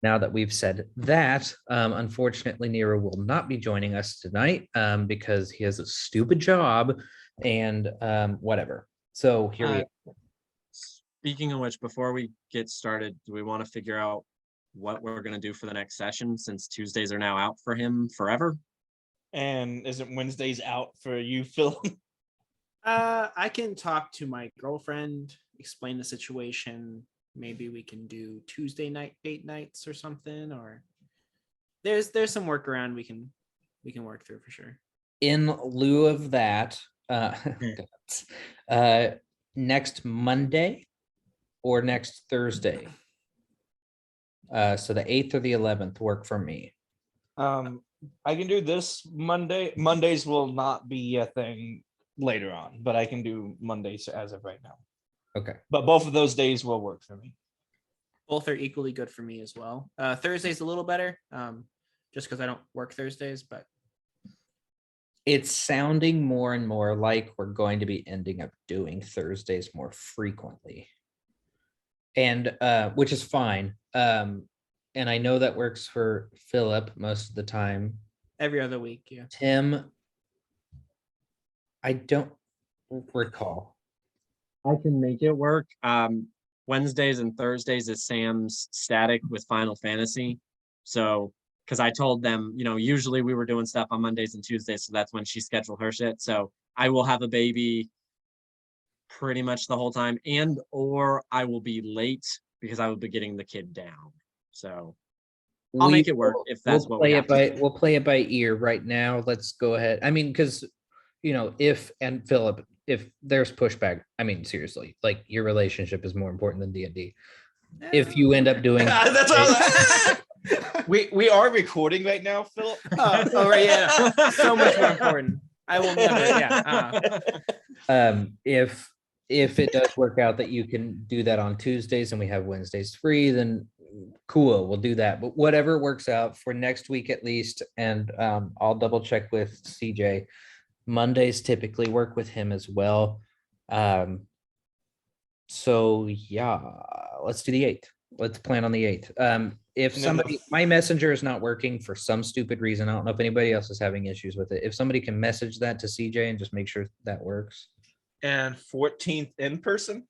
now that we've said that, unfortunately, Nero will not be joining us tonight because he has a stupid job and whatever. So here we are. Speaking of which, before we get started, do we want to figure out what we're going to do for the next session since Tuesdays are now out for him forever? And isn't Wednesdays out for you, Phil? I can talk to my girlfriend, explain the situation. Maybe we can do Tuesday night date nights or something, or there's some workaround we can work through for sure. In lieu of that, next Monday or next Thursday. So the 8th or the 11th work for me. I can do this Monday. Mondays will not be a thing later on, but I can do Mondays as of right now. Okay. But both of those days will work for me. Both are equally good for me as well. Thursday's a little better, just because I don't work Thursdays, but It's sounding more and more like we're going to be ending up doing Thursdays more frequently. And which is fine. And I know that works for Philip most of the time. every other week, yeah. Tim, I don't recall. I can make it work. Wednesdays and Thursdays is Sam's static with Final Fantasy. So, because I told them, usually we were doing stuff on Mondays and Tuesdays, so that's when she scheduled her shit. So I will have a baby pretty much the whole time, and or I will be late because I will be getting the kid down. So I'll make it work if that's what we have to do. We'll play it by ear right now. Let's go ahead. I mean, because if Philip, if there's pushback, I mean, seriously, like your relationship is more important than D&D. If you end up doing That's all. We are recording right now, Philip. Oh right, yeah. So much more important. I will never, yeah. If it does work out that you can do that on Tuesdays and we have Wednesdays free, then cool, we'll do that. But whatever works out for next week at least, and I'll double check with CJ. Mondays typically work with him as well. So yeah, let's do the 8th. Let's plan on the 8th. If somebody, my messenger is not working for some stupid reason, I don't know if anybody else is having issues with it. If somebody can message that to CJ and just make sure that works. And 14th in person.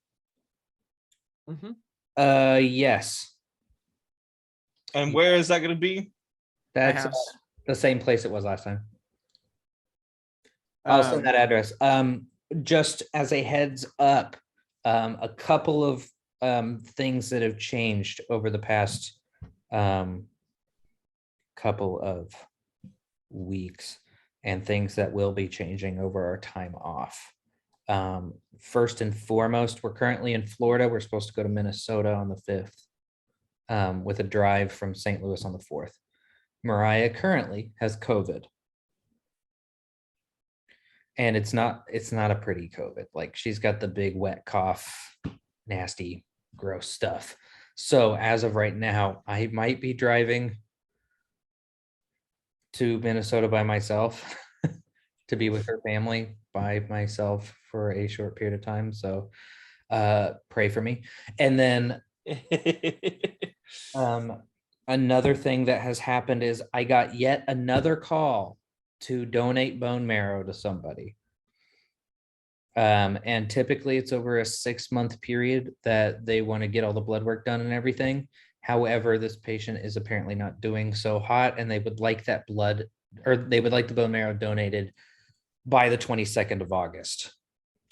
Yes. And where is that going to be? That's the same place it was last time. I'll send that address. Just as a heads up, a couple of things that have changed over the past couple of weeks, and things that will be changing over our time off. First and foremost, we're currently in Florida. We're supposed to go to Minnesota on the 5th, with a drive from St. Louis on the 4th. Mariah currently has COVID. And it's not a pretty COVID. Like, she's got the big wet cough, nasty, gross stuff. So as of right now, I might be driving to Minnesota by myself to be with her family by myself for a short period of time. So pray for me. And then another thing that has happened is I got yet another call to donate bone marrow to somebody. And typically it's over a 6-month period that they want to get all the blood work done and everything. However, this patient is apparently not doing so hot, and they would like that blood, or they would like the bone marrow donated by the 22nd of August.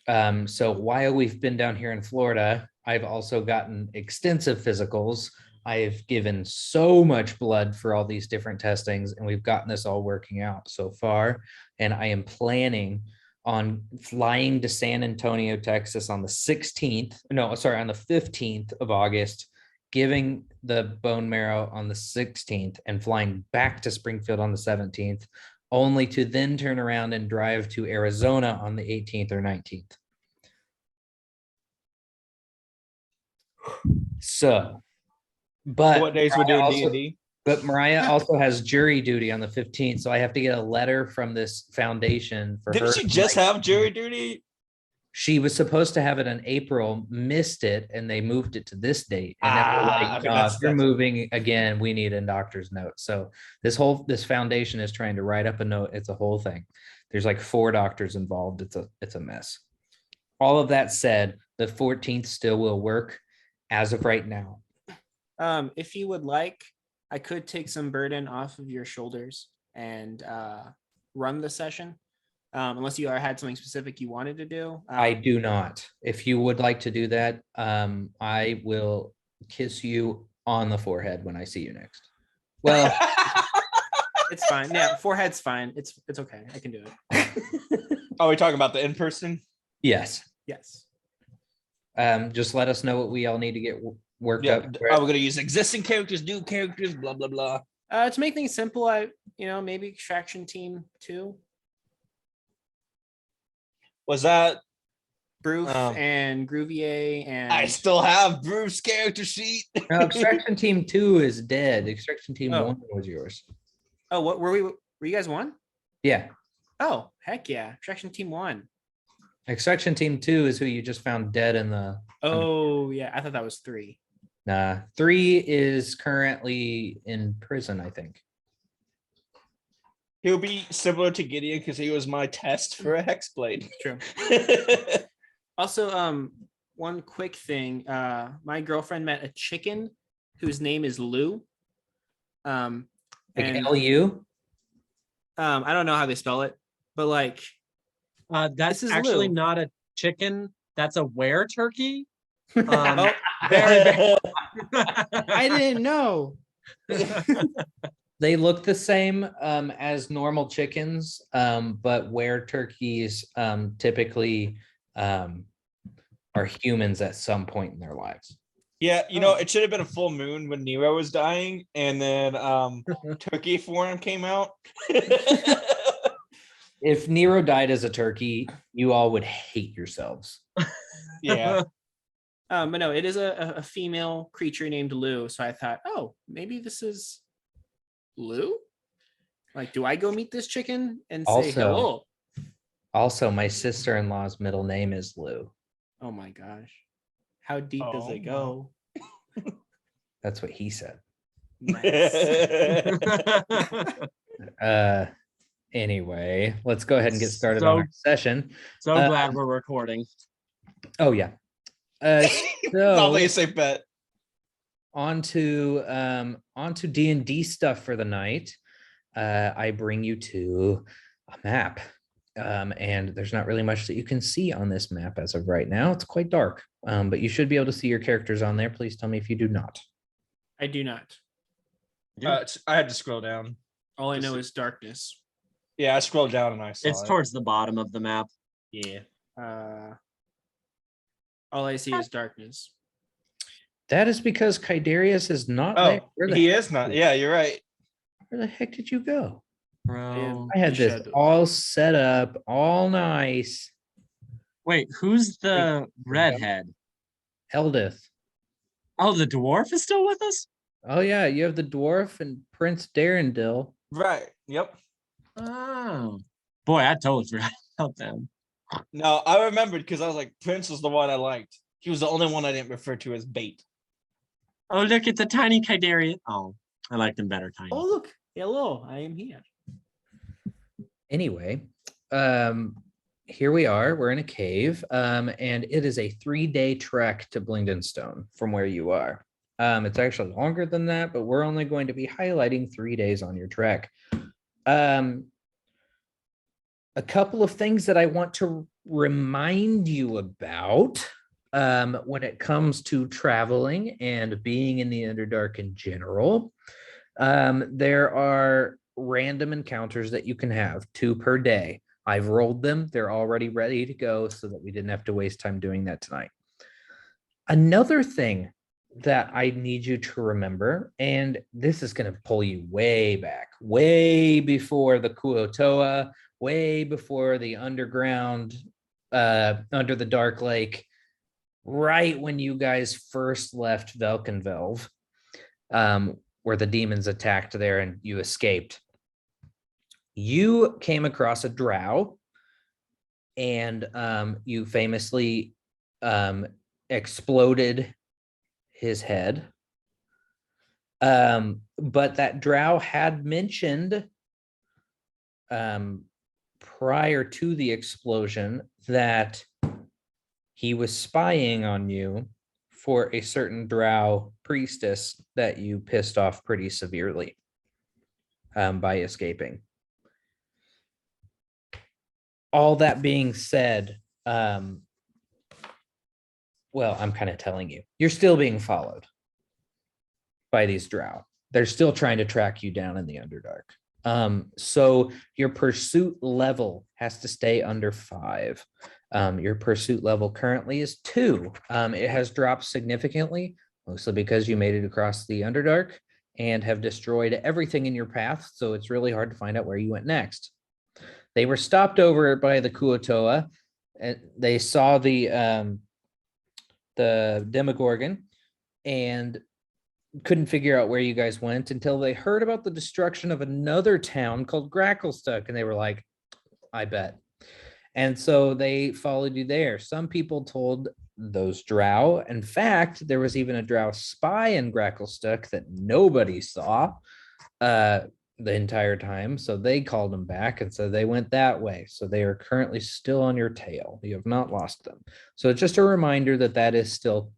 So while we've been down here in Florida, I've also gotten extensive physicals. I've given so much blood for all these different testings, and we've gotten this all working out so far. And I am planning on flying to San Antonio, Texas on the 15th of August, giving the bone marrow on the 16th, and flying back to Springfield on the 17th, only to then turn around and drive to Arizona on the 18th or 19th. So, but what days we're doing D&D? But Mariah also has jury duty on the 15th, so I have to get a letter from this foundation for her. Didn't she just have jury duty? She was supposed to have it in April, missed it, and they moved it to this date. And now they're like, okay, "Oh, if you're moving again, we need a doctor's note." So this foundation is trying to write up a note. It's a whole thing. There's like 4 doctors involved. It's a mess. All of that said, the 14th still will work as of right now. If you would like, I could take some burden off of your shoulders and run the session. Unless you had something specific you wanted to do. I do not. If you would like to do that, I will kiss you on the forehead when I see you next. Well, It's fine. Yeah, forehead's fine. It's okay. I can do it. Are we talking about the in person? yes. Yes. Just let us know what we all need to get worked Yeah. up. Are we gonna use existing characters, new characters, blah blah blah? To make things simple, maybe extraction team 2. Was that? Broof Oh. and Groovier and I still have Bruce's character sheet. No, Extraction Team 2 is dead. Extraction Team Oh. 1 was yours. oh, what were we? Were you guys 1? Yeah. Oh, heck yeah! Extraction team 1. Extraction Team 2 is who you just found dead in the. Oh yeah, I thought that was 3. Nah, 3 is currently in prison, I think. He'll be similar to Gideon because he was my test for a hexblade. True. Also, one quick thing. My girlfriend met a chicken whose name is Lou. Like And LU? I don't know how they spell it, but like That's This is actually Lou. not a chicken. That's a were turkey. oh, Very, very. I didn't know. They look the same as normal chickens, but where turkeys typically are humans at some point in their lives. Yeah, it should have been a full moon when Nero was dying, and then Turkey form came out. If Nero died as a turkey, you all would hate yourselves. Yeah. But no, it is a female creature named Lou. So I thought, oh, maybe this is Lou. Like, do I go meet this chicken and say Also- hello? Also, my sister-in-law's middle name is Lou. Oh my gosh, how deep does Oh it my. go? That's what he said. Nice. Anyway, let's go ahead and get started So- on our session. So glad we're recording. Oh yeah. Probably So a safe bet. onto D&D stuff for the night. I bring you to a map. And there's not really much that you can see on this map as of right now. It's quite dark, but you should be able to see your characters on there. Please tell me if you do not. I do not. I had to scroll down. All I know is darkness. Yeah, I scrolled down and I saw It's it. towards the bottom of the map. Yeah. All I see is darkness. That is because Kydarius is not there. Oh, Where the he heck- is not. Yeah, you're right. Where the heck did you go? Bro. I had The this shadow. all set up, all nice. Wait, who's the redhead? Eldith. Oh, the dwarf is still with us? Oh yeah, you have the dwarf and Prince Darendil. Right. Yep. Oh. Boy, I totally forgot about them. No, I remembered because I was like, Prince was the one I liked. He was the only one I didn't refer to as bait. Oh, look at the tiny Kydarian. Oh, I like them better tiny. Oh look, hello, I am here. Anyway, here we are. We're in a cave, and it is a 3-day trek to Blingdenstone from where you are. It's actually longer than that, but we're only going to be highlighting 3 days on your trek. A couple of things that I want to remind you about when it comes to traveling and being in the Underdark in general. There are random encounters that you can have, 2 per day. I've rolled them. They're already ready to go so that we didn't have to waste time doing that tonight. Another thing that I need you to remember, and this is going to pull you way back, way before the Kuotoa, way before the underground, under the Dark Lake, right when you guys first left Velkenvelv, where the demons attacked there and you escaped. You came across a drow and you famously exploded his head. But that drow had mentioned prior to the explosion that he was spying on you for a certain drow priestess that you pissed off pretty severely by escaping. All that being said, well, I'm kind of telling you, you're still being followed by these drow. They're still trying to track you down in the Underdark. So your pursuit level has to stay under 5. Your pursuit level currently is 2. It has dropped significantly, mostly because you made it across the Underdark and have destroyed everything in your path. So it's really hard to find out where you went next. They were stopped over by the Kuotoa, and they saw the Demogorgon and couldn't figure out where you guys went until they heard about the destruction of another town called Gracklestuck, and they were like, I bet. And so they followed you there. Some people told those drow. In fact, there was even a drow spy in Gracklestuck that nobody saw the entire time. So they called them back, and so they went that way. So they are currently still on your tail. You have not lost them. So it's just a reminder that that is still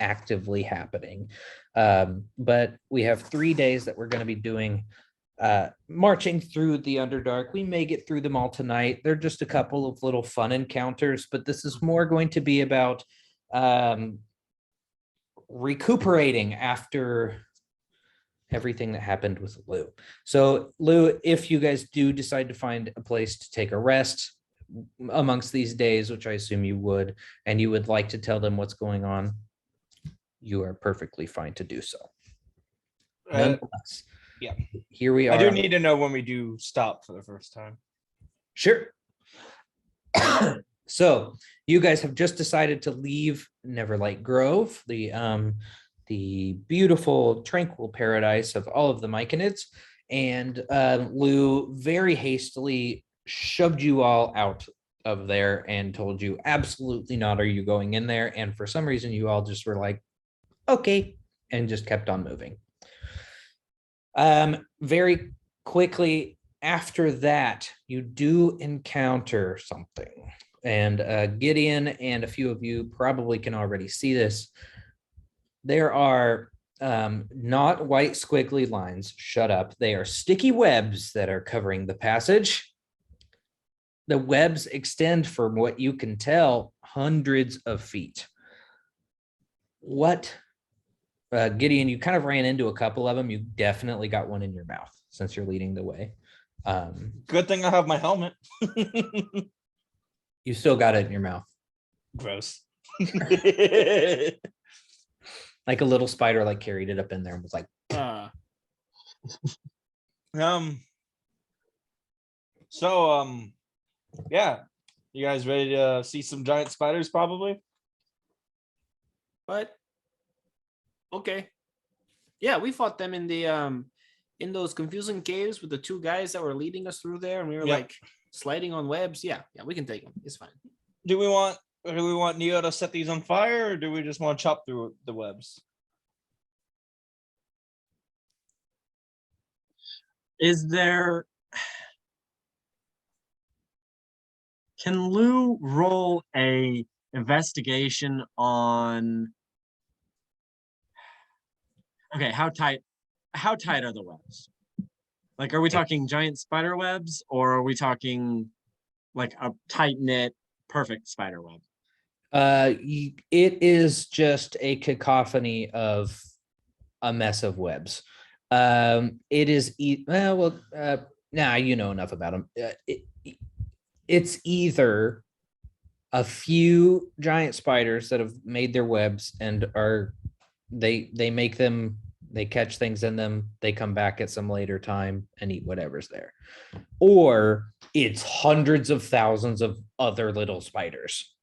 actively happening. But we have 3 days that we're going to be doing marching through the Underdark. We may get through them all tonight. They're just a couple of little fun encounters, but this is more going to be about recuperating after everything that happened with Lou. So Lou, if you guys do decide to find a place to take a rest amongst these days, which I assume you would, and you would like to tell them what's going on, you are perfectly fine to do so. Nonetheless, yeah, here we are. I do need to know when we do stop for the first time. Sure. So you guys have just decided to leave Neverlight Grove, the beautiful, tranquil paradise of all of the Myconids, and Lou very hastily shoved you all out of there and told you absolutely not are you going in there. And for some reason, you all just were like, okay, and just kept on moving. Very quickly after that, you do encounter something. And Gideon and a few of you probably can already see this. There are not white squiggly lines. Shut up. They are sticky webs that are covering the passage. The webs extend, from what you can tell, hundreds of feet. What? Gideon, you kind of ran into a couple of them. You definitely got one in your mouth since you're leading the way. Good thing I have my helmet. You still got it in your mouth. Gross. Like a little spider like carried it up in there and was like, yeah, you guys ready to see some giant spiders probably? But okay, yeah, we fought them in the in those confusing caves with the 2 guys that were leading us through there, and we were like sliding on webs. Yeah, we can take them. It's fine. Do we want Neo to set these on fire, or do we just want to chop through the webs? Is there? Can Lou roll a investigation on? Okay, how tight are the webs? Like, are we talking giant spider webs, or are we talking like a tight knit, perfect spider web? It is just a cacophony of a mess of webs. It is you know enough about them. It's either a few giant spiders that have made their webs and are they make them, they catch things in them, they come back at some later time and eat whatever's there, or it's hundreds of thousands of other little spiders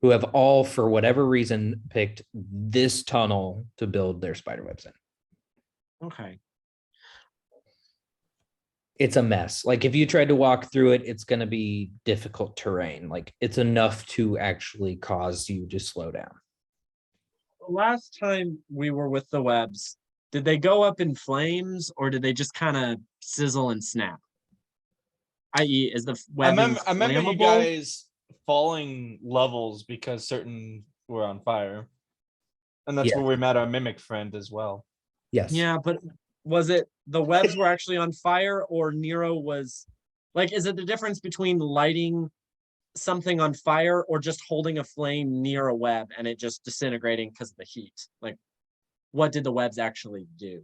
who have all, for whatever reason, picked this tunnel to build their spider webs in. Okay. it's a mess. Like if you tried to walk through it, it's going to be difficult terrain. Like it's enough to actually cause you to slow down. Last time we were with the webs, did they go up in flames or did they just kind of sizzle and snap? I.e., is the I webbing remember you flammable? guys falling levels because certain were on fire. And that's Yeah. where we met our mimic friend as well. Yes. Yeah, but was it the webs were actually on fire or Nero was like, is it the difference between lighting something on fire or just holding a flame near a web and it just disintegrating because of the heat? Like, what did the webs actually do?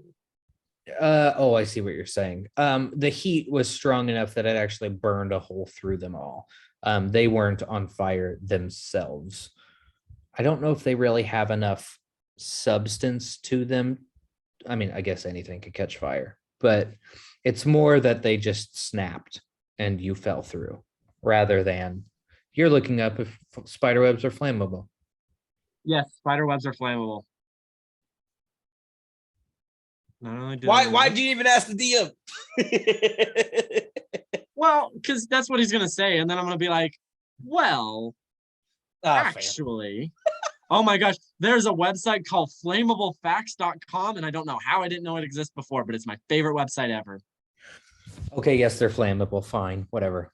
Oh, I see what you're saying. The heat was strong enough that it actually burned a hole through them all. They weren't on fire themselves. I don't know if they really have enough substance to them. I mean, I guess anything could catch fire, but it's more that they just snapped and you fell through rather than you're looking up if spider webs are flammable. Yes, spider webs are flammable. Not only do Why they- do you even ask the DM? Well, because that's what he's gonna say, and then I'm gonna be like, well, Ah, fair. actually, oh my gosh, there's a website called flammableFacts.com, and I don't know how I didn't know it exists before, but it's my favorite website ever. Okay, yes, they're flammable. Fine, whatever.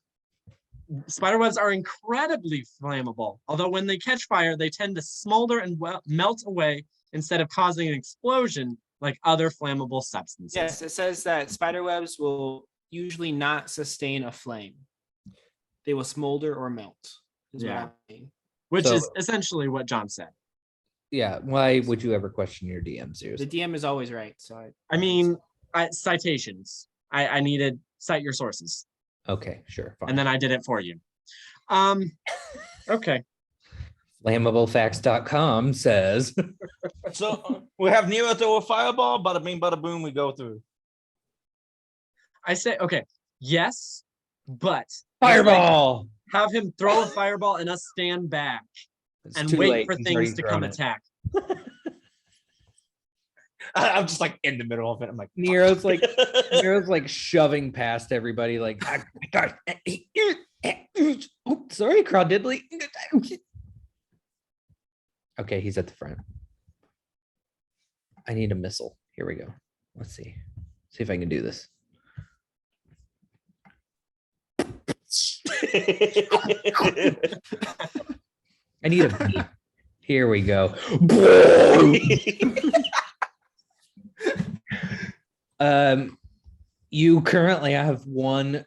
Spider webs are incredibly flammable, although when they catch fire, they tend to smolder and melt away instead of causing an explosion like other flammable substances. Yes, it says that spider webs will usually not sustain a flame. They will smolder or melt. Is what Yeah. I'm saying. Which So- is essentially what John said. Yeah, why would you ever question your DM? The Seriously. DM is always right. So I mean, citations. I needed cite your sources, Okay, sure, fine. and then I did it for you. Okay. Flammablefacts.com says So we have Nero throw a fireball, bada bing, bada boom, we go through. I say, okay, yes, but just like fireball. have him throw a fireball and us stand back It's and too wait late. for He's things already to thrown come it. attack. I'm just like in the middle of it. I'm like, Nero's like Nero's like shoving past everybody, like oh, sorry, Crowd Diddley. Okay, he's at the front. I need a missile. Here we go. Let's see. See if I can do this. I need a beat. Here we go. You currently have one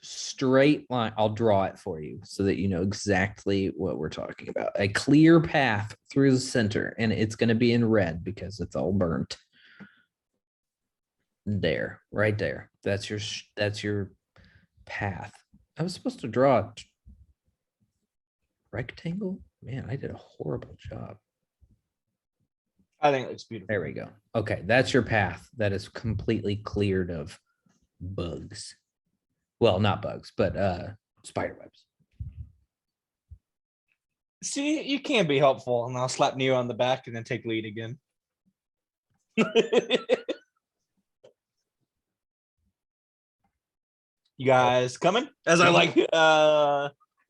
straight line. I'll draw it for you so that you know exactly what we're talking about. A clear path through the center, and it's going to be in red because it's all burnt. There, right there. That's your path. I was supposed to draw a rectangle. Man, I did a horrible job. I think it looks beautiful. There we go. Okay, that's your path that is completely cleared of bugs. Well, not bugs, but spider webs. See, you can be helpful, and I'll slap Neo on the back and then take lead again. You guys coming? As I like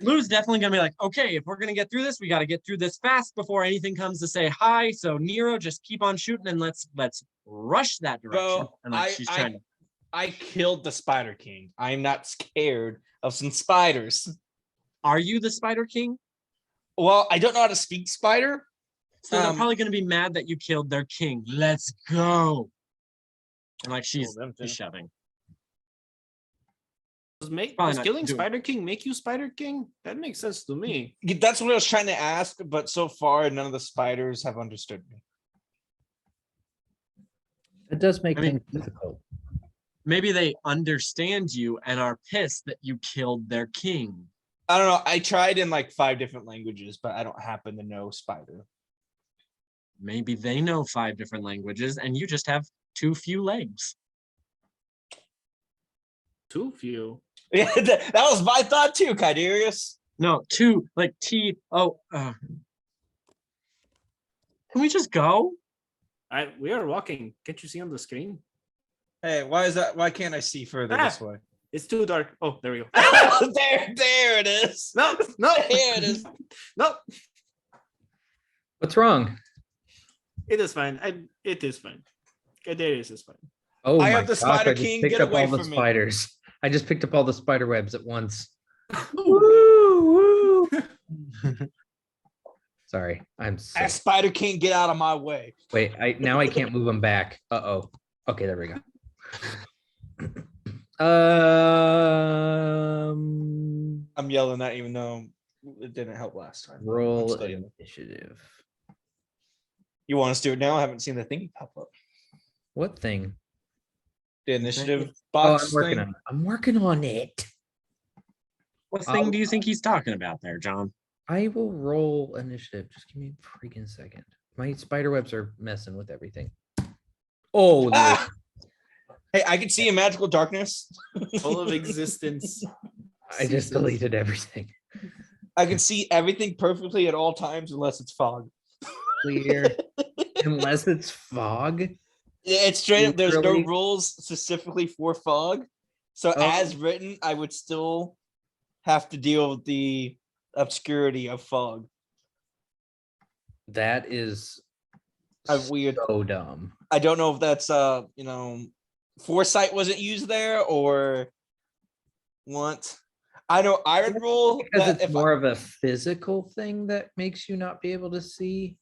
Lou's definitely gonna be like, okay, if we're gonna get through this, we gotta get through this fast before anything comes to say hi. So Nero, just keep on shooting and let's rush that direction. Bro, And like she's trying to I killed the Spider King. I'm not scared of some spiders. Are you the Spider King? Well, I don't know how to speak spider. So they're probably gonna be mad that you killed their king. Let's go. And like she's shoving. Probably Does not killing doing- Spider King make you Spider King? That makes sense to me. That's what I was trying to ask, but so far none of the spiders have understood me. It does make I mean- things difficult. Maybe they understand you and are pissed that you killed their king. I don't know. I tried in like 5 different languages, but I don't happen to know spider. Maybe they know 5 different languages and you just have too few legs. Too few. Yeah, that was my thought too, Kydarius. No, 2 like T. Oh, can we just go? We are walking. Can't you see on the screen? Hey, why is that? Why can't I see further this way? It's too dark. Oh, there we go. there it is. No, no, There it is. no. What's wrong? It is fine. It is fine. Darius is fine. Oh I my have the gosh, Spider I just King, picked get up away all the from me. spiders. I just picked up all the spider webs at once. Sorry, I'm so That Spider King, get out of my way. wait. Now I can't move them back. Uh-oh. Okay, there we go. I'm yelling that even though it didn't help last time. Roll still yelling. initiative. You want us to do it now? I haven't seen the thingy pop up. What thing? The initiative Oh, box I'm working thing. on it. I'm working on it. What thing do you think he's talking about there, John? I will roll initiative. Just give me a freaking second. My spider webs are messing with everything. Oh, Lord. Ah! Hey, I can see a magical darkness. Full of existence. I just ceases. deleted everything. I can see everything perfectly at all times unless it's fog. Clear. Unless it's fog. Yeah, it's straight up. There's no Literally? rules specifically for fog. So Oh. as written, I would still have to deal with the obscurity of fog. That is Weird. so dumb. I don't know if that's foresight wasn't used there or what. I know Iron Rule Because that it's if more of a physical thing that makes you not be able to see.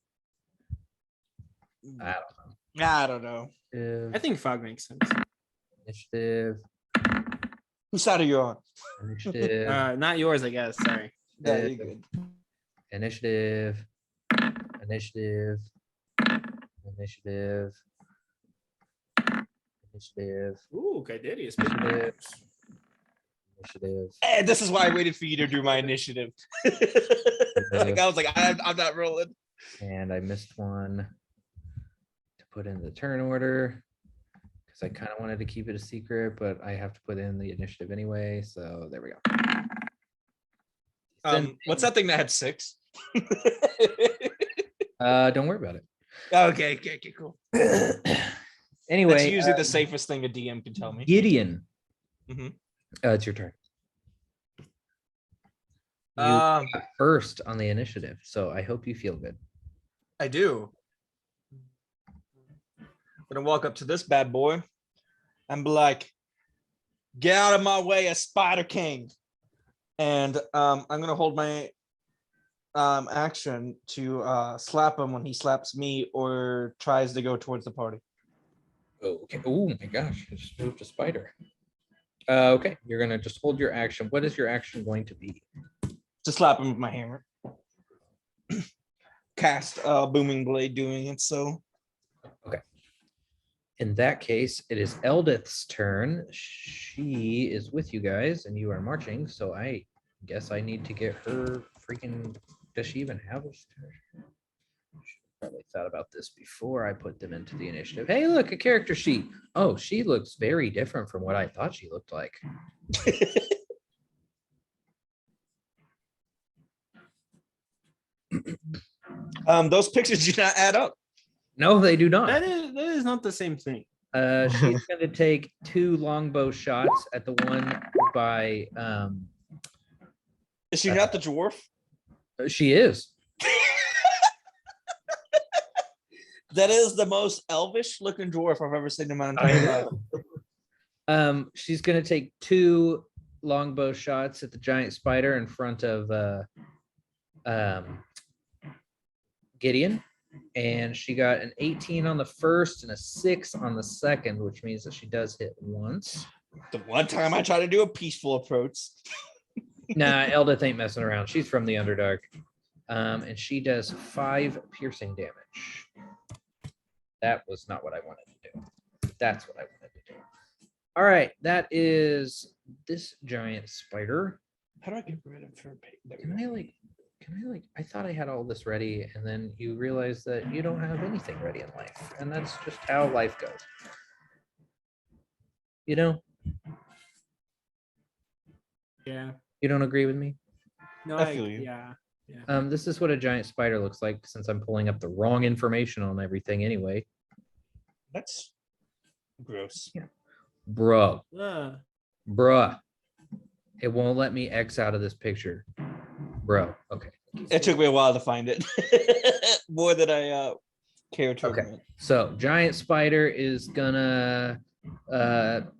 I I don't know. don't know. I think fog makes sense. Initiative. Whose side are you on? Initiative. Not yours, I guess. Sorry. Yeah, you're good. Initiative. Initiative. Initiative. Initiative. Ooh, Darius. Initiative. Initiative. And this is why I waited for you to do my initiative. Like I was like, I'm not rolling. And I missed one to put in the turn order because I kind of wanted to keep it a secret, but I have to put in the initiative anyway. So there we go. What's that thing that had 6? Don't worry about it. Okay, cool. Anyway, That's usually the safest thing a DM can tell me. Gideon. Mhm. It's your turn. You Um, got first on the initiative, so I hope you feel good. I do. I'm gonna walk up to this bad boy and be like, "Get out of my way, a Spider King!" And I'm gonna hold my action to slap him when he slaps me or tries to go towards the party. Oh, okay. Oh my gosh, I just moved a spider. Okay, you're gonna just hold your action. What is your action going to be? To slap him with my hammer. Cast booming blade doing it. So In that case, it is Eldith's turn. She is with you guys and you are marching. So I guess I need to get her freaking, does she even have a turn? Probably thought about this before I put them into the initiative. Hey, look, a character sheet. Oh, she looks very different from what I thought she looked like. those pictures do not add up. No, they do not. That is not the same thing. She's going to take 2 longbow shots at the one by. Is she not the dwarf? She is. That is the most elvish looking dwarf I've ever seen in my entire life. She's going to take 2 longbow shots at the giant spider in front of Gideon. And she got an 18 on the first and a 6 on the second, which means that she does hit once. The one time I try to do a peaceful approach. Nah, Eldith ain't messing around. She's from the Underdark. And she does 5 piercing damage. That was not what I wanted to do. That's what I wanted to do. All right, that is this giant spider. How do I get rid of her? I thought I had all this ready, and then you realize that you don't have anything ready in life, and that's just how life goes. You know? Yeah. You don't agree with me? No, I feel you. Yeah. This is what a giant spider looks like, since I'm pulling up the wrong information on everything anyway. That's gross. Bro, Uh, bruh. It won't let me X out of this picture. Bro, okay. It took me a while to find it. More than I care to Okay. admit. So giant spider is gonna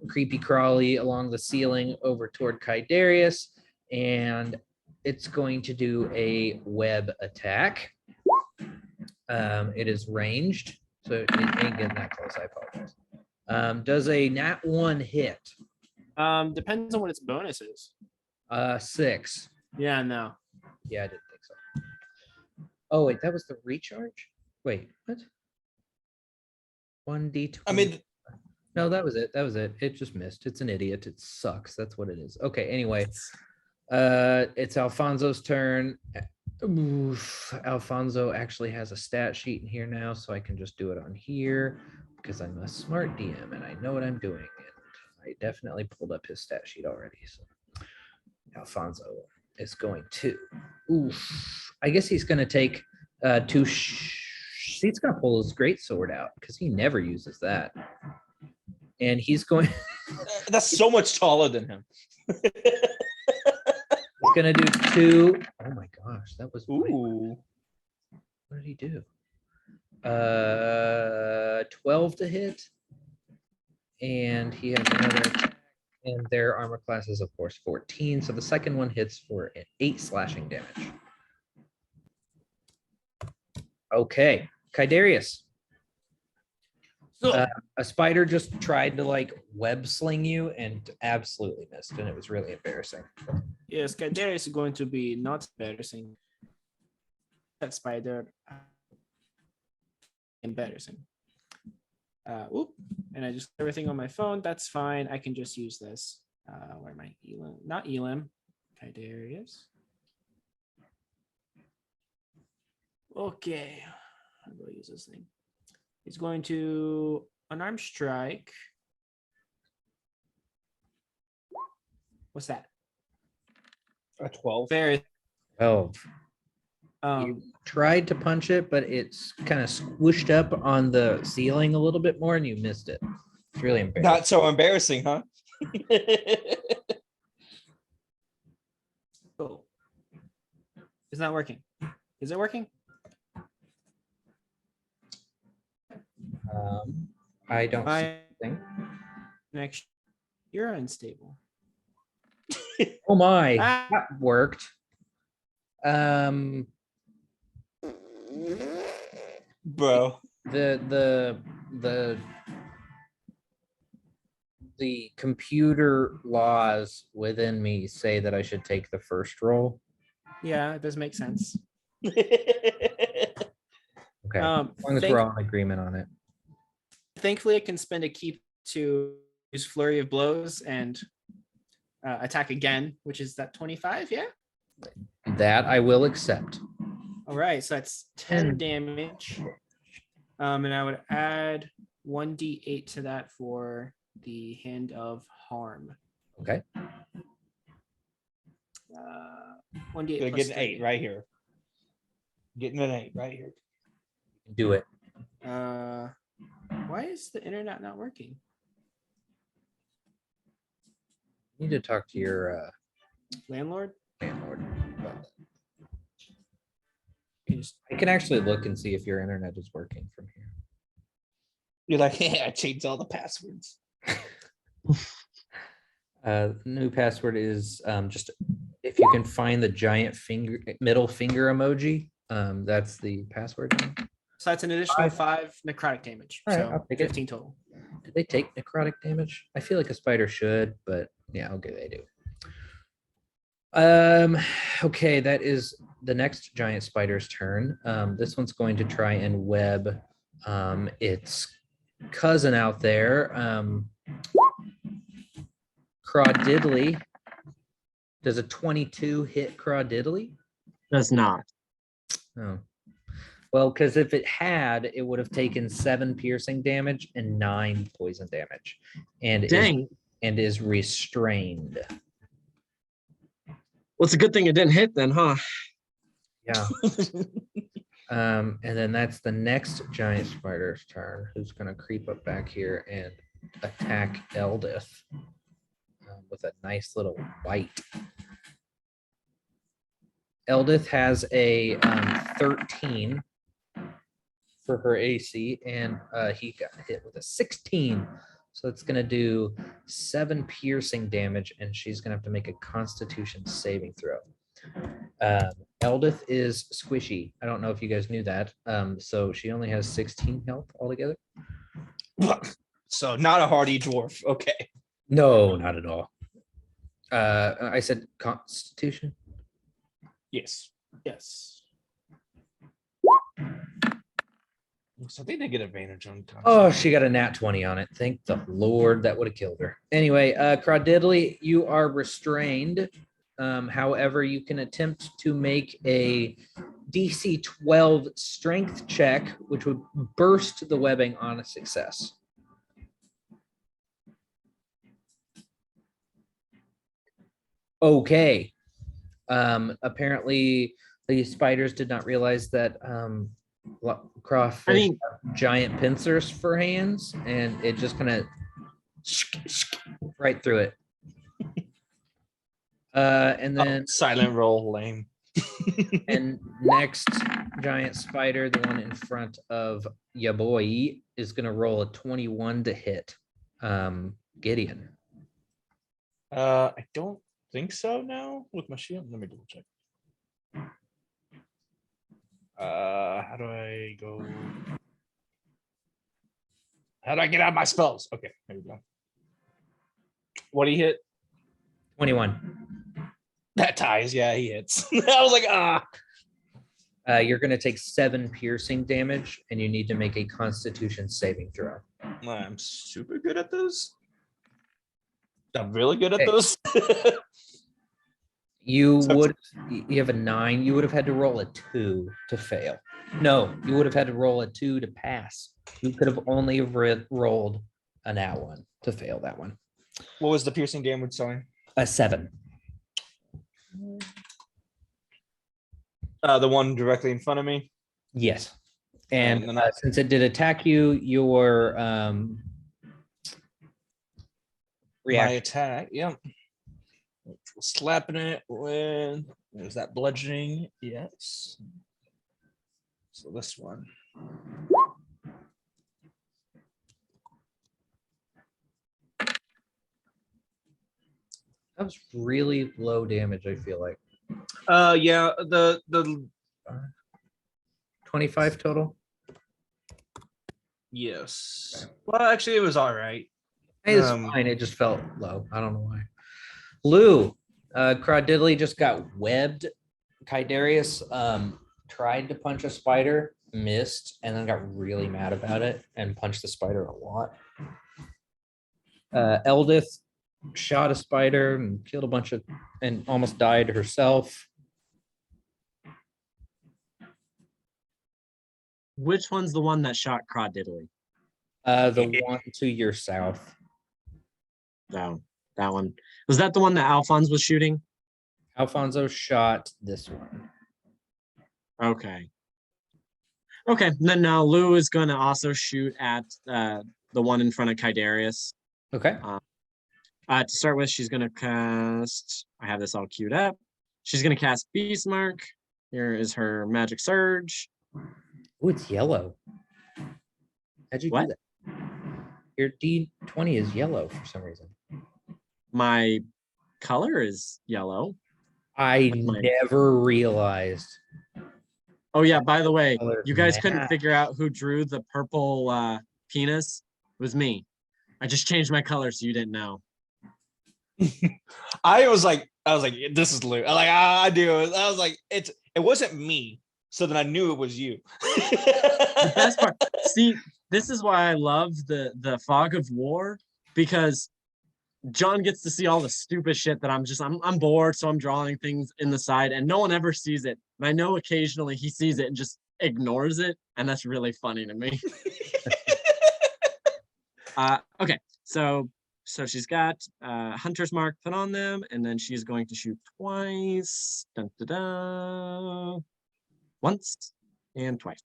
creepy crawly along the ceiling over toward Kydarius, and it's going to do a web attack. It is ranged, so it ain't getting that close. I apologize. Does a nat 1 hit? depends on what its bonus is. 6. Yeah, no. Yeah, I didn't think so. Oh wait, that was the recharge. Wait, what? 1d20. I mean, No, that was it. That was it. It just missed. It's an idiot. It sucks. That's what it is. Okay, anyway. It's Alfonso's turn. Oof. Alfonso actually has a stat sheet in here now, so I can just do it on here because I'm a smart DM and I know what I'm doing. And I definitely pulled up his stat sheet already. So Alfonso is going to. Oof. I guess he's going to take two. He's going to pull his great sword out because he never uses that. And he's going. that's so much taller than him. He's gonna do 2. Oh my gosh, that was. Ooh. What did he do? 12 to hit, and he has another attack, and their armor class is of course 14. So the second one hits for 8 slashing damage. Okay, Kydarius. So, A spider just tried to like web sling you and absolutely missed, and it was really embarrassing. yes, Kydarius is going to be not embarrassing. That spider. Embarrassing. Whoop. And I just everything on my phone. That's fine. I can just use this. Where am I? Elim? Not Elim. Kydarius. Okay. I'm going to use this thing. He's going to unarmed strike. What's that? A 12. Very. Oh, Um, tried to punch it, but it's kind of squished up on the ceiling a little bit more, and you missed it. It's really embarrassing. Not so embarrassing, huh? oh. It's not working. Is it working? I don't see My anything. connection. You're unstable. Oh my, Ah. that worked. Bro. The computer laws within me say that I should take the first roll. Yeah, it does make sense. Okay, as long as we're all in agreement on it. Thankfully, I can spend a keep to use flurry of blows and attack again, which is that 25. Yeah. That I will accept. All right, so that's 10 damage. And I would add 1d8 to that for the hand of harm. Okay. 1d8 Gonna plus get an 8 3. right here. Getting an 8 right here. Do it. Why is the internet not working? You need to talk to your Landlord? landlord about that. You can just- I can actually look and see if your internet is working from here. You're like, yeah, I changed all the passwords. New password is just if you can find the giant middle finger emoji. That's the password. So that's an additional 5 necrotic damage. All right, So I'll take it. 15 total. Did they take necrotic damage? I feel like a spider should, but yeah, okay, they do. Okay, that is the next giant spider's turn. This one's going to try and web its cousin out there. Crawdiddly. Does a 22 hit Crawdiddly? Does not. Oh. Well, because if it had, it would have taken 7 piercing damage and 9 poison damage. And Dang. is restrained. Well, it's a good thing it didn't hit then, huh? Yeah. And then that's the next giant spider's turn, who's gonna creep up back here and attack Eldith with a nice little bite. Eldith has a 13 for her AC, and he got hit with a 16. So it's going to do 7 piercing damage, and she's going to have to make a Constitution saving throw. Eldith is squishy. I don't know if you guys knew that. So she only has 16 health altogether. So not a hardy dwarf. Okay. No, not at all. I said Constitution. Yes. Yes. So they did get advantage on. Oh, she got a nat 20 on it. Thank the Lord, that would have killed her. Anyway, Crawdiddly, you are restrained. However, you can attempt to make a DC 12 strength check, which would burst the webbing on a success. Okay. Apparently, the spiders did not realize that crawfish have giant pincers for hands, and it just kind of right through it. And then Silent roll, lame. and next giant spider, the one in front of ya boy, is gonna roll a 21 to hit. Gideon. I don't think so now with my shield. Let me double check. How do I go? How do I get out my spells? Okay, there we go. What do you hit? 21. That ties. Yeah, he hits. I was like, You're gonna take 7 piercing damage, and you need to make a Constitution saving throw. I'm super good at those. I'm really good at Hey. those. You So- would, you have a 9, you would have had to roll a 2 to fail. No, you would have had to roll a 2 to pass. You could have only rolled an nat 1 to fail that one. What was the piercing damage? Sorry. A 7. The one directly in front of me. Yes. And And then since it did attack you, your My reaction. attack. Yep. Slapping it with. Was that bludgeoning? Yes. So this one. That was really low damage, I feel like. Yeah. The 25 total. yes. Well, actually, it was all right. Hey, it's Um, fine. It just felt low. I don't know why. Lou, Crawdiddly just got webbed. Kydarius tried to punch a spider, missed, and then got really mad about it and punched the spider a lot. Eldith shot a spider and killed a bunch of and almost died herself. Which one's the one that shot Crawdiddly? The one to your south. No, that one. Was that the one that Alphonse was shooting? Alfonso shot this one. Okay. Okay, then now Lou is going to also shoot at the one in front of Kydarius. Okay. To start with, she's going to cast, I have this all queued up. She's going to cast Beast Mark. Here is her Magic Surge. Oh, it's yellow. How'd you What? do that? Your D20 is yellow for some reason. My color is yellow. I With my- never realized. Oh yeah, by the way, Color you guys couldn't match. figure out who drew the purple penis. It was me. I just changed my color so you didn't know. I was like, this is Lou. I do. I was like, it wasn't me. So then I knew it was you. The best part, see, this is why I love the fog of war, because John gets to see all the stupid shit that I'm bored, so I'm drawing things in the side and no one ever sees it. And I know occasionally he sees it and just ignores it, and that's really funny to me. Okay, so she's got Hunter's Mark put on them, and then she's going to shoot twice. Dun, dun, dun. Once and twice.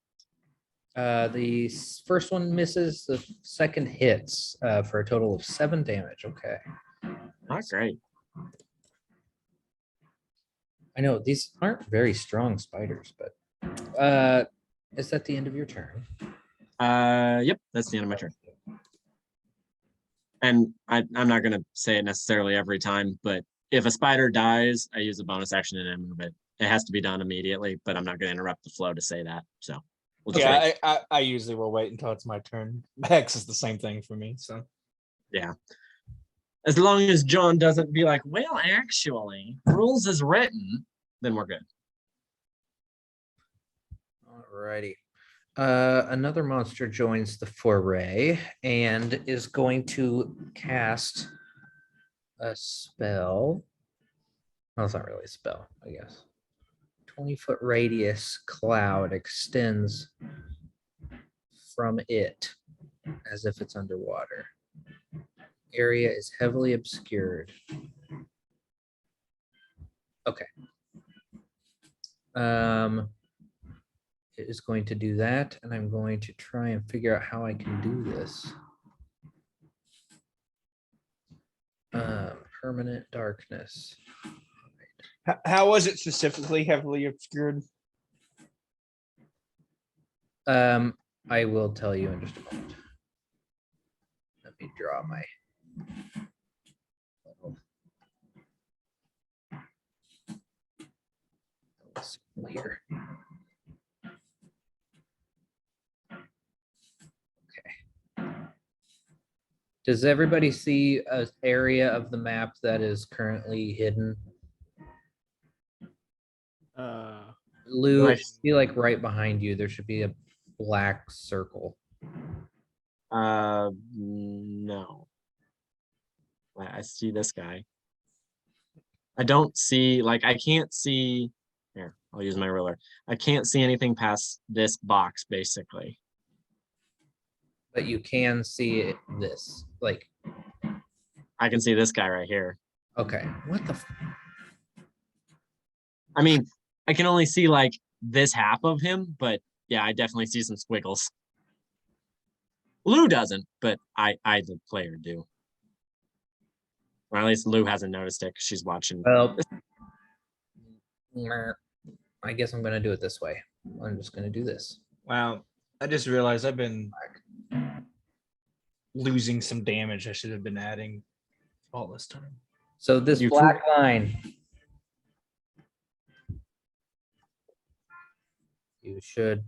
The first one misses, the second hits for a total of 7 damage. Okay. Not great. I know these aren't very strong spiders, but is that the end of your turn? Yep, that's the end of my turn. And I'm not gonna say it necessarily every time, but if a spider dies, I use a bonus action and move it. It has to be done immediately, but I'm not gonna interrupt the flow to say that. So we'll just wait. Yeah, I usually will wait until it's my turn. Hex is the same thing for me. So Yeah. As long as John doesn't be like, well, actually, rules is written, then we're good. Alrighty. Another monster joins the foray and is going to cast a spell. Well, it's not really a spell, I guess. 20-foot radius cloud extends from it as if it's underwater. Area is heavily obscured. Okay. It is going to do that, and I'm going to try and figure out how I can do this. Permanent darkness. how was it specifically heavily obscured? I will tell you in just a moment. Let me draw my here. Does everybody see an area of the map that is currently hidden? Lou, it should be like right behind you. There should be a black circle. No. I see this guy. I don't see, like, I can't see. Here, I'll use my ruler. I can't see anything past this box, basically. But you can see this. Like, I can see this guy right here. okay. What the? I mean, I can only see like this half of him, but yeah, I definitely see some squiggles. Lou doesn't, but I the player, do. Or at least Lou hasn't noticed it because she's watching. Well, I guess I'm going to do it this way. I'm just going to do this. Wow, I just realized I've been losing some damage. I should have been adding all this time. So this You black line, you should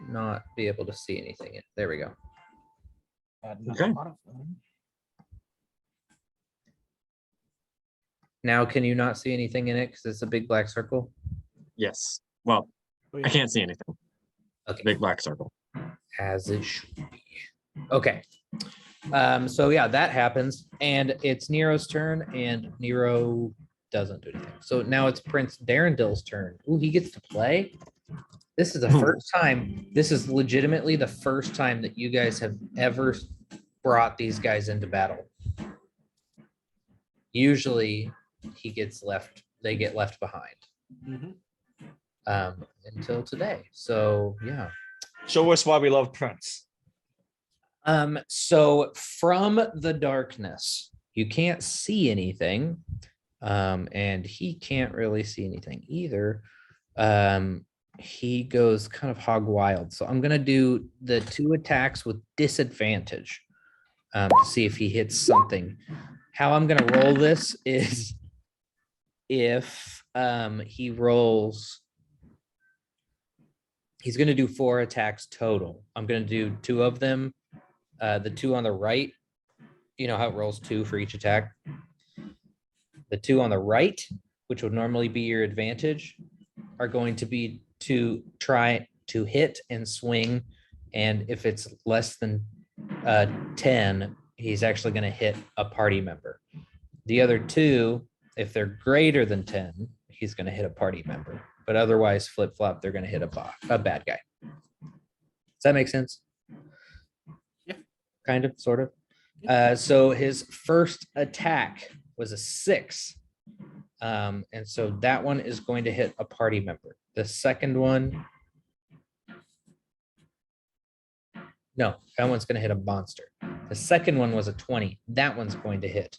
not be able to see anything. There we go. Okay. Now, can you not see anything in it because it's a big black circle? Yes. Well, I can't see anything. Okay. Big black circle. As it should be. Okay. So yeah, that happens, and it's Nero's turn, and Nero doesn't do anything. So now it's Prince Darendil's turn. Ooh, he gets to play. This is the first time. This is legitimately the first time that you guys have ever brought these guys into battle. Usually, he gets left. They get left behind. Until today. So yeah. Show us why we love Prince. So from the darkness, you can't see anything. And he can't really see anything either. He goes kind of hog wild. So I'm gonna do the 2 attacks with disadvantage to see if he hits something. How I'm gonna roll this is if he rolls, he's gonna do 4 attacks total. I'm gonna do 2 of them. The 2 on the right, you know how it rolls 2 for each attack. The 2 on the right, which would normally be your advantage, are going to be to try to hit and swing. And if it's less than 10, he's actually going to hit a party member. The other 2, if they're greater than 10, he's going to hit a party member. But otherwise, flip-flop, they're going to hit a bad guy. Does that make sense? Yeah. Kind of, sort of. So his first attack was a 6. And so that one is going to hit a party member. The second one No, that one's going to hit a monster. The second one was a 20. That one's going to hit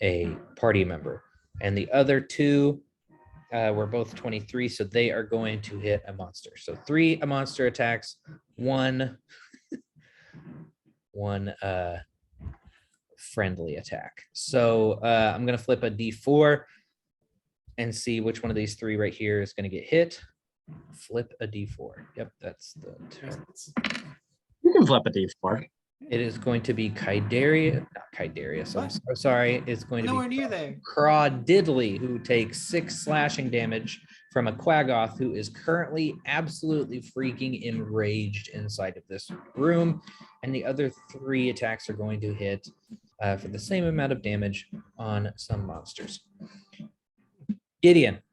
a party member. And the other two were both 23. So they are going to hit a monster. So 3 monster attacks, one friendly attack. So I'm going to flip a D4 and see which one of these 3 right here is going to get hit. Flip a D4. Yep, that's the turn. You can flip a D4. It is going to be not Kydarius. I'm What? so sorry. It's going to Nowhere be near there. Crawdiddly, who takes 6 slashing damage from a Quaggoth who is currently absolutely freaking enraged inside of this room. And the other 3 attacks are going to hit for the same amount of damage on some monsters. Gideon,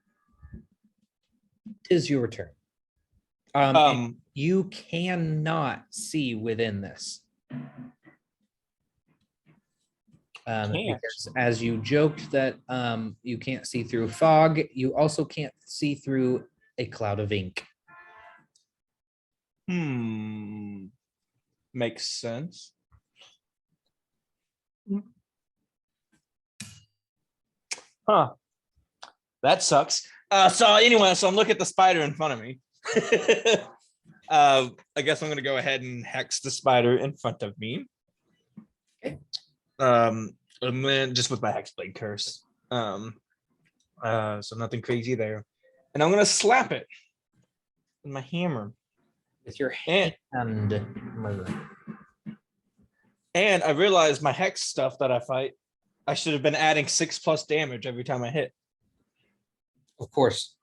'tis your turn. You cannot see within this. Because as you joked that you can't see through fog, you also can't see through a cloud of ink. Makes sense. Huh. That sucks. So anyway, so I'm looking at the spider in front of me. I guess I'm gonna go ahead and hex the spider in front of me. Okay. And then just with my hexblade curse. So nothing crazy there. And I'm gonna slap it with my hammer. With your And hand. I realized my hex stuff that I fight, I should have been adding 6+ damage every time I hit. Of course.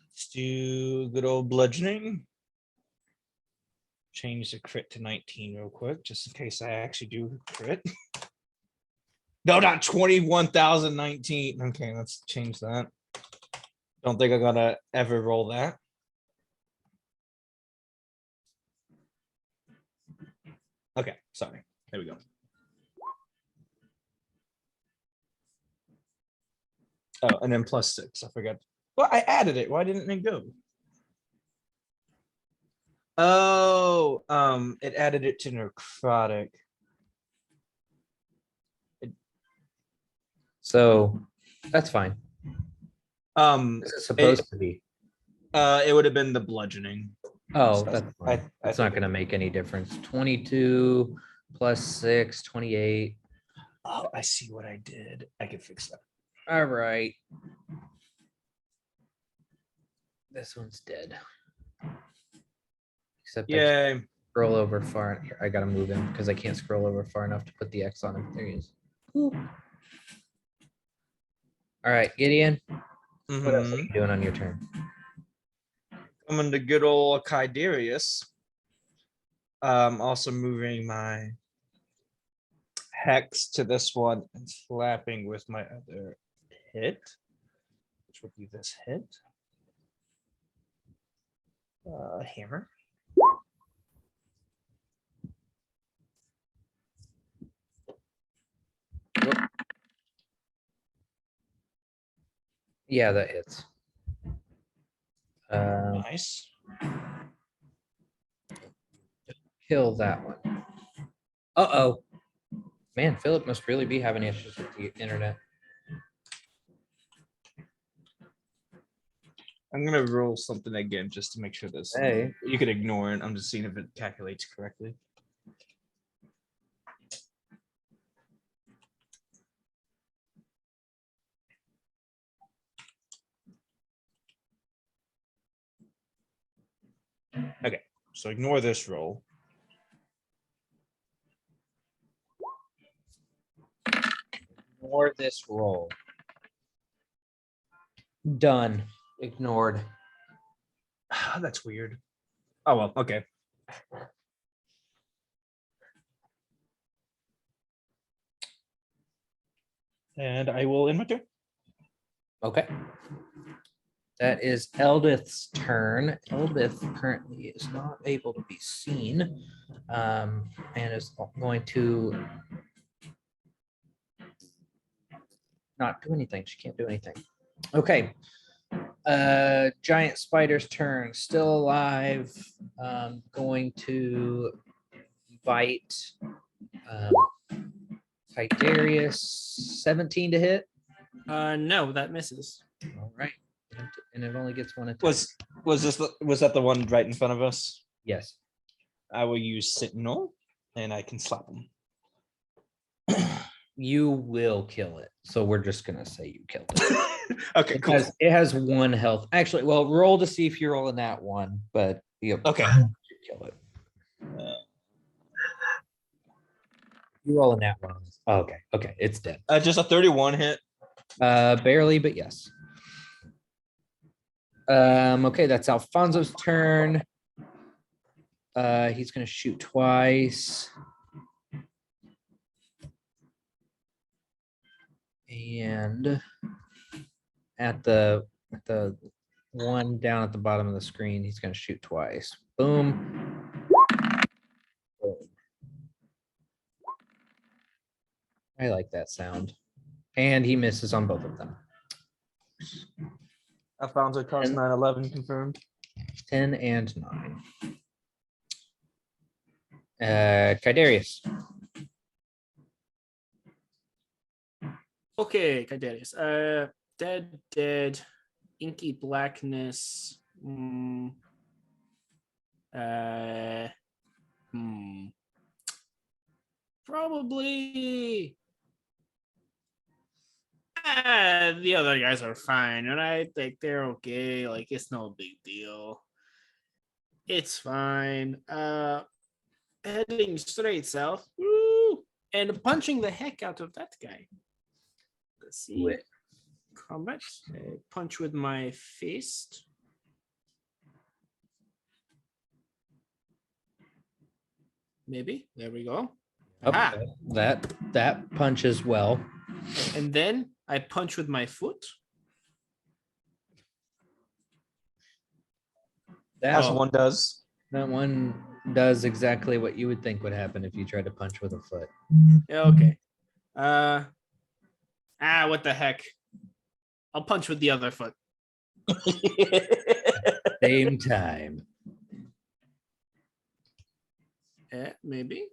Let's do good old bludgeoning. Change the crit to 19 real quick, just in case I actually do crit. No, not 21,019. Okay, let's change that. Don't think I'm gonna ever roll that. Okay, sorry. There we go. Oh, and then +6. I forgot. Well, I added it. Why didn't it go? Oh, it added it to necrotic. So that's fine. This is supposed to be. It would have been the bludgeoning. Oh, So that's fine. That's not going to make any difference. 22 plus 6, 28. Oh, I see what I did. I can fix that. All right. This one's dead. Except I Yay. can't scroll over far. Here, I got to move him because I can't scroll over far enough to put the X on him. There he is. Ooh. All right, Gideon. What else are you doing on your turn? Coming to good old Kydarius. Also moving my hex to this one and slapping with my other hit, which would be this hit. Hammer. Yeah, that hits. Nice. Kill that one. Uh-oh. Man, Philip must really be having issues with the internet. I'm gonna roll something again just to make sure this. Hey. You could ignore it. I'm just seeing if it calculates correctly. Okay, so ignore this roll. Ignore this roll. Done. Ignored. That's weird. Oh well, okay. And I will end my turn. Okay. That is Eldith's turn. Eldith currently is not able to be seen, and is going to not do anything. She can't do anything. Okay. Giant spider's turn, still alive. Going to bite. Tiberius, 17 to hit. No, that misses. All right, and it only gets one attack. Was that the one right in front of us? Yes. I will use Sentinel, and I can slap him. You will kill it. So we're just gonna say you killed it. Okay, cool. It has 1 health. Actually, well, roll to see if you're rolling that one, but you Okay. kill it. You rolling that one. Oh, okay, okay, it's dead. Just a 31 hit. Barely, but yes. Okay, that's Alfonso's turn. He's gonna shoot twice. And at the one down at the bottom of the screen, he's gonna shoot twice. Boom. Boom. I like that sound. And he misses on both of them. Alfonso cost 9/11 confirmed. 10 and 9. Kydarius. Okay, Kydarius. Dead, inky blackness. Probably. The other guys are fine, and I think they're okay. Like, it's no big deal. It's fine. Heading straight south. Woo! And punching the heck out of that guy. Let's see. Wait. Combat. Punch with my fist. Maybe. There we go. Aha. Okay. That punches well. And then I punch with my foot. As That one does. that one does exactly what you would think would happen if you tried to punch with a foot. Okay. What the heck? I'll punch with the other foot. Same time. Maybe.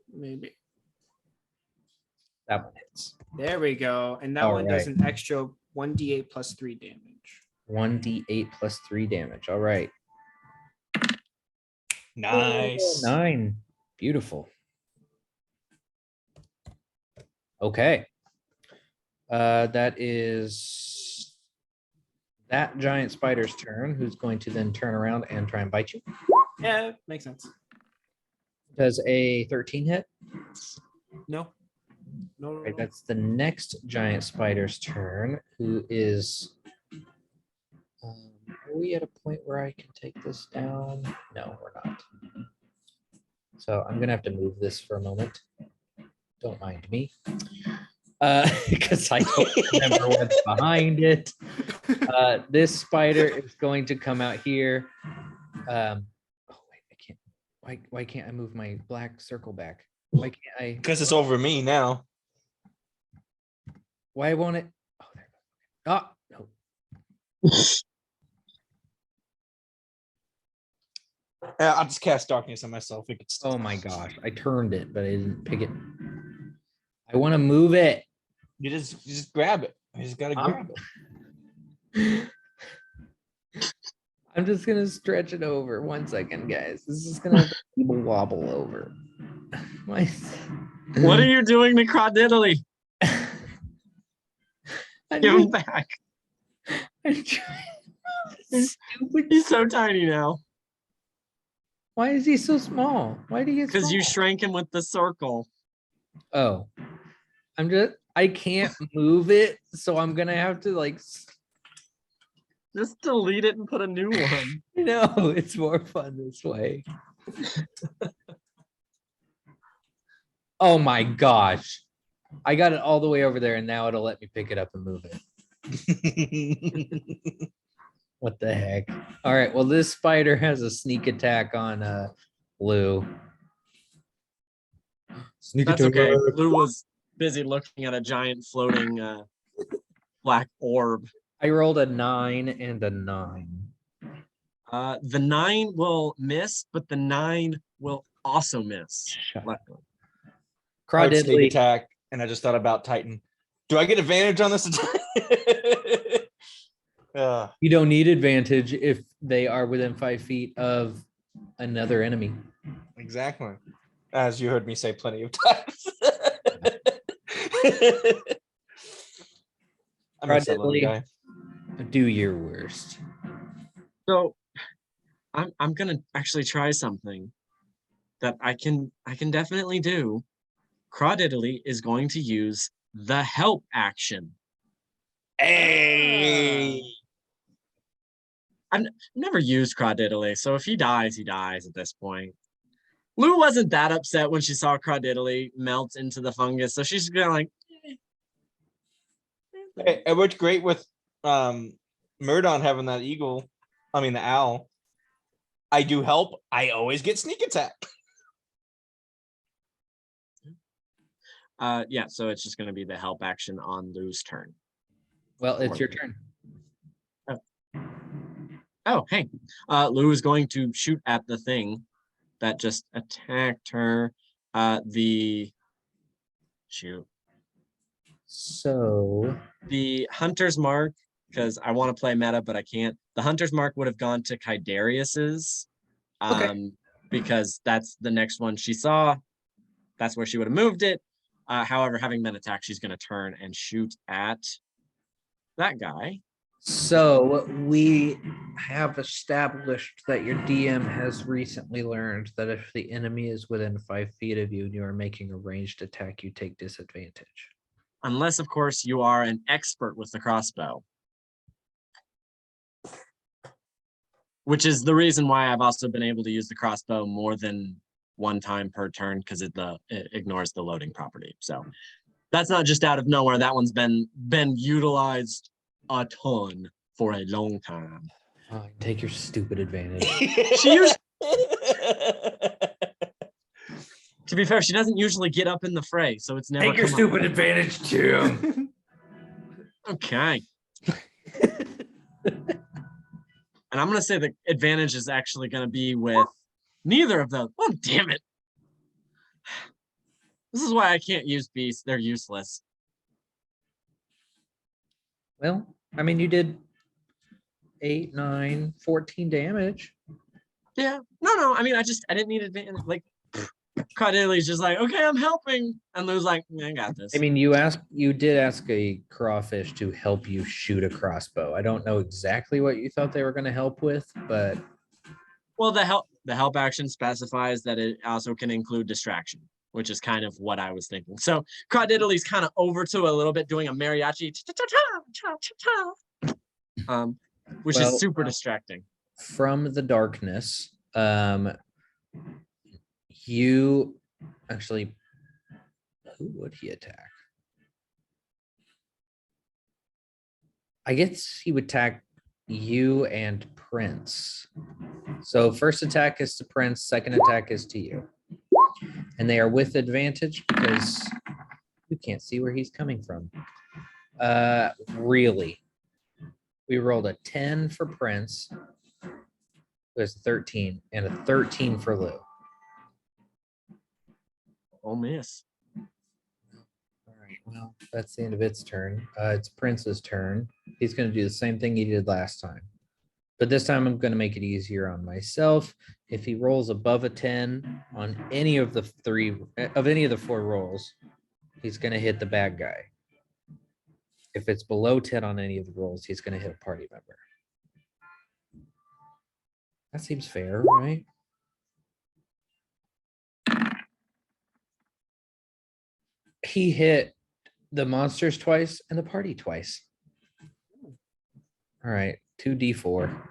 That one hits. There we go. And that All one does right. an extra 1d8 plus 3 damage. 1d8 plus 3 damage. All right. Nice. 9. Beautiful. Okay. That is that giant spider's turn, who's going to then turn around and try and bite you. Yeah, makes sense. Does a 13 hit? No. No. Right, that's the next giant spider's turn, who is. Are we at a point where I can take this down? No, we're not. So I'm gonna have to move this for a moment. Don't mind me. Because I don't remember what's behind it. This spider is going to come out here. Oh wait, I can't. Why can't I move my black circle back? Why can't I? Because it's over me now. Why won't it? Oh, there. Oh no. I'll just cast darkness on myself. It gets Oh my gosh, I turned it, but I didn't pick it. I want to move it. You just grab it. You just gotta grab it. I'm just gonna stretch it over. 1 second, guys. This is gonna wobble over. Why? What are you doing to Crawdiddly? Give him back. I'm trying. Stupid. He's so tiny now. Why is he so small? Why do you get Because you small? shrank him with the circle. Oh, I can't move it, so I'm gonna have to like. Just delete it and put a new one. No, it's more fun this way. Oh my gosh. I got it all the way over there and now it'll let me pick it up and move it. What the heck? All right, well, this spider has a sneak attack on Lou. Sneak That's okay. Lou was busy looking at a giant floating black orb. I rolled a 9 and a 9. The 9 will miss, but the 9 will also miss. Shut up. Luckily. I would sneak Crawdiddly, attack, and I just thought about Titan. Do I get advantage on this attack? you don't need advantage if they are within 5 feet of another enemy. Exactly. As you heard me say plenty of times. I miss that little Crawdiddly. guy. Do your worst. So I'm gonna actually try something that I can definitely do. Crawdiddly is going to use the help action. Hey. I've never used Crawdiddly, so if he dies at this point. Lou wasn't that upset when she saw Crawdiddly melt into the fungus, so she's gonna like. It worked great with Murdon having that eagle. I mean the owl. I do help. I always get sneak attack. Yeah, so it's just gonna be the help action on Lou's turn. Well, it's your turn. Oh, hey. Lou is going to shoot at the thing that just attacked her. So The Hunter's Mark, because I want to play meta, but I can't. The Hunter's Mark would have gone to Kydarius's. Because that's the next one she saw. That's where she would have moved it. However, having been attacked, she's going to turn and shoot at that guy. So we have established that your DM has recently learned that if the enemy is within 5 feet of you and you are making a ranged attack, you take disadvantage. Unless, of course, you are an expert with the crossbow. Which is the reason why I've also been able to use the crossbow more than one time per turn, because it ignores the loading property. So that's not just out of nowhere. That one's been utilized a ton for a long time. Fine, take your stupid advantage. She used, to be fair, she doesn't usually get up in the fray, so it's never. Take your come stupid up. advantage, Tim. Okay. And I'm going to say the advantage is actually going to be with neither of those. Oh, damn it. This is why I can't use beasts. They're useless. Well, I mean, you did 8, 9, 14 damage. Yeah. No. I mean, I didn't need advantage. Like, Cardilli's just like, okay, I'm helping. And Lou's like, I got this. I mean, you did ask a crawfish to help you shoot a crossbow. I don't know exactly what you thought they were going to help with, but Well, the help action specifies that it also can include distraction, which is kind of what I was thinking. So Crawdiddly's kind of over to a little bit doing a mariachi, which is super distracting. from the darkness, you actually, who would he attack? I guess he would attack you and Prince. So first attack is to Prince, second attack is to you. And they are with advantage because you can't see where he's coming from. Really? We rolled a 10 for Prince. It was 13 and a 13 for Lou. Oh, miss. All right, well, that's the end of its turn. It's Prince's turn. He's going to do the same thing he did last time. But this time I'm going to make it easier on myself. If he rolls above a 10 on any of the 4 rolls, he's going to hit the bad guy. If it's below 10 on any of the rolls, he's going to hit a party member. That seems fair, right? He hit the monsters twice and the party twice. All right, 2d4.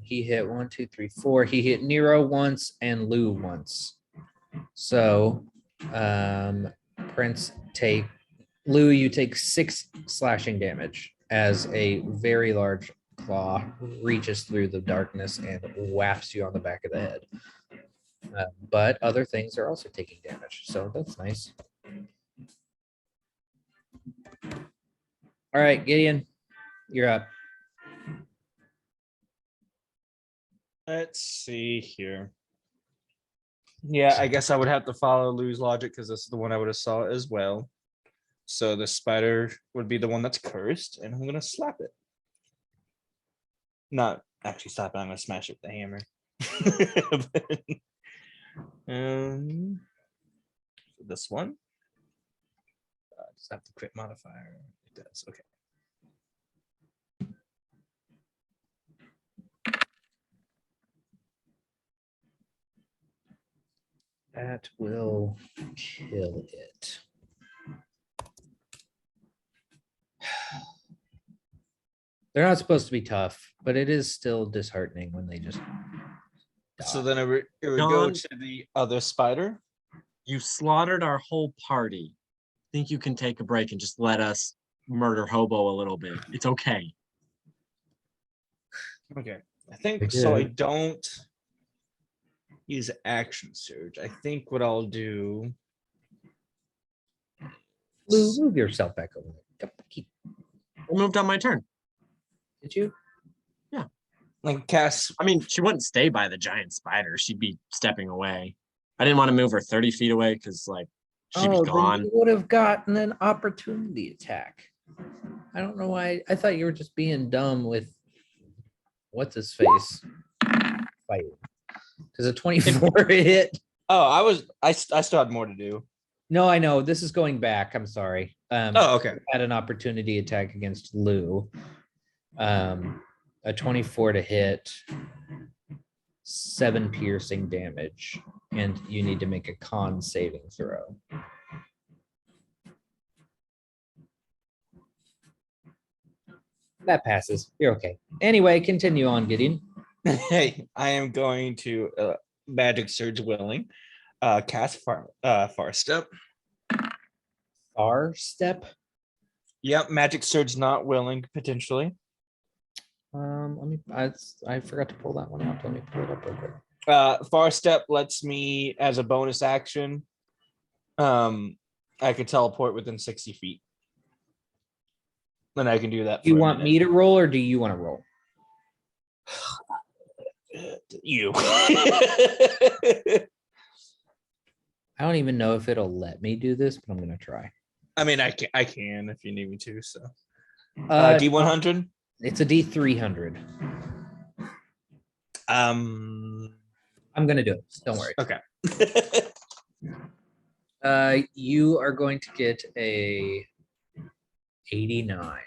He hit 1, 2, 3, 4. He hit Nero once and Lou once. So, Lou, you take 6 slashing damage as a very large claw reaches through the darkness and whafts you on the back of the head. But other things are also taking damage, so that's nice. All right, Gideon, you're up. Let's see here. Yeah, I guess I would have to follow Lou's logic because this is the one I would have saw as well. So the spider would be the one that's cursed, and I'm gonna slap it. Not actually slap it. I'm gonna smash it with the hammer. This one. Just have the crit modifier. It does. Okay. That will kill it. They're not supposed to be tough, but it is still disheartening when they just So die. then it would go John- to the other spider. You slaughtered our whole party. Think you can take a break and just let us murder Hobo a little bit? It's okay. Okay. I think I so. I did. don't use action surge. I think what I'll do. Lou, move yourself back over there. Yep, I moved on my turn. Did you? Like cast. I mean, she wouldn't stay by the giant spider. She'd be stepping away. I didn't want to move her 30 feet away because, like, she'd be Then gone. you would have gotten an opportunity attack. I don't know why. I thought you were just being dumb with what's his face fight. Because a 24 hit. Oh, I still had more to do. No, I know. This is going back. I'm sorry. Oh, okay. Had an opportunity attack against Lou. A 24 to hit, 7 piercing damage, and you need to make a con saving throw. That passes. You're okay. Anyway, continue on, Gideon. Hey, I am going to magic surge willing. Cast far step. R step. Yep, magic surge not willing potentially. Let me. I forgot to pull that one out. Let me pull it up real quick. Far step lets me as a bonus action. I could teleport within 60 feet. Then I can do that. Do you for a want minute. me to roll or do you want to roll? You. I don't even know if it'll let me do this, but I'm gonna try. I mean, I can if you need me to. So Uh, D100. It's a D300. Um. I'm gonna do it. Don't worry. Okay. You are going to get a 89.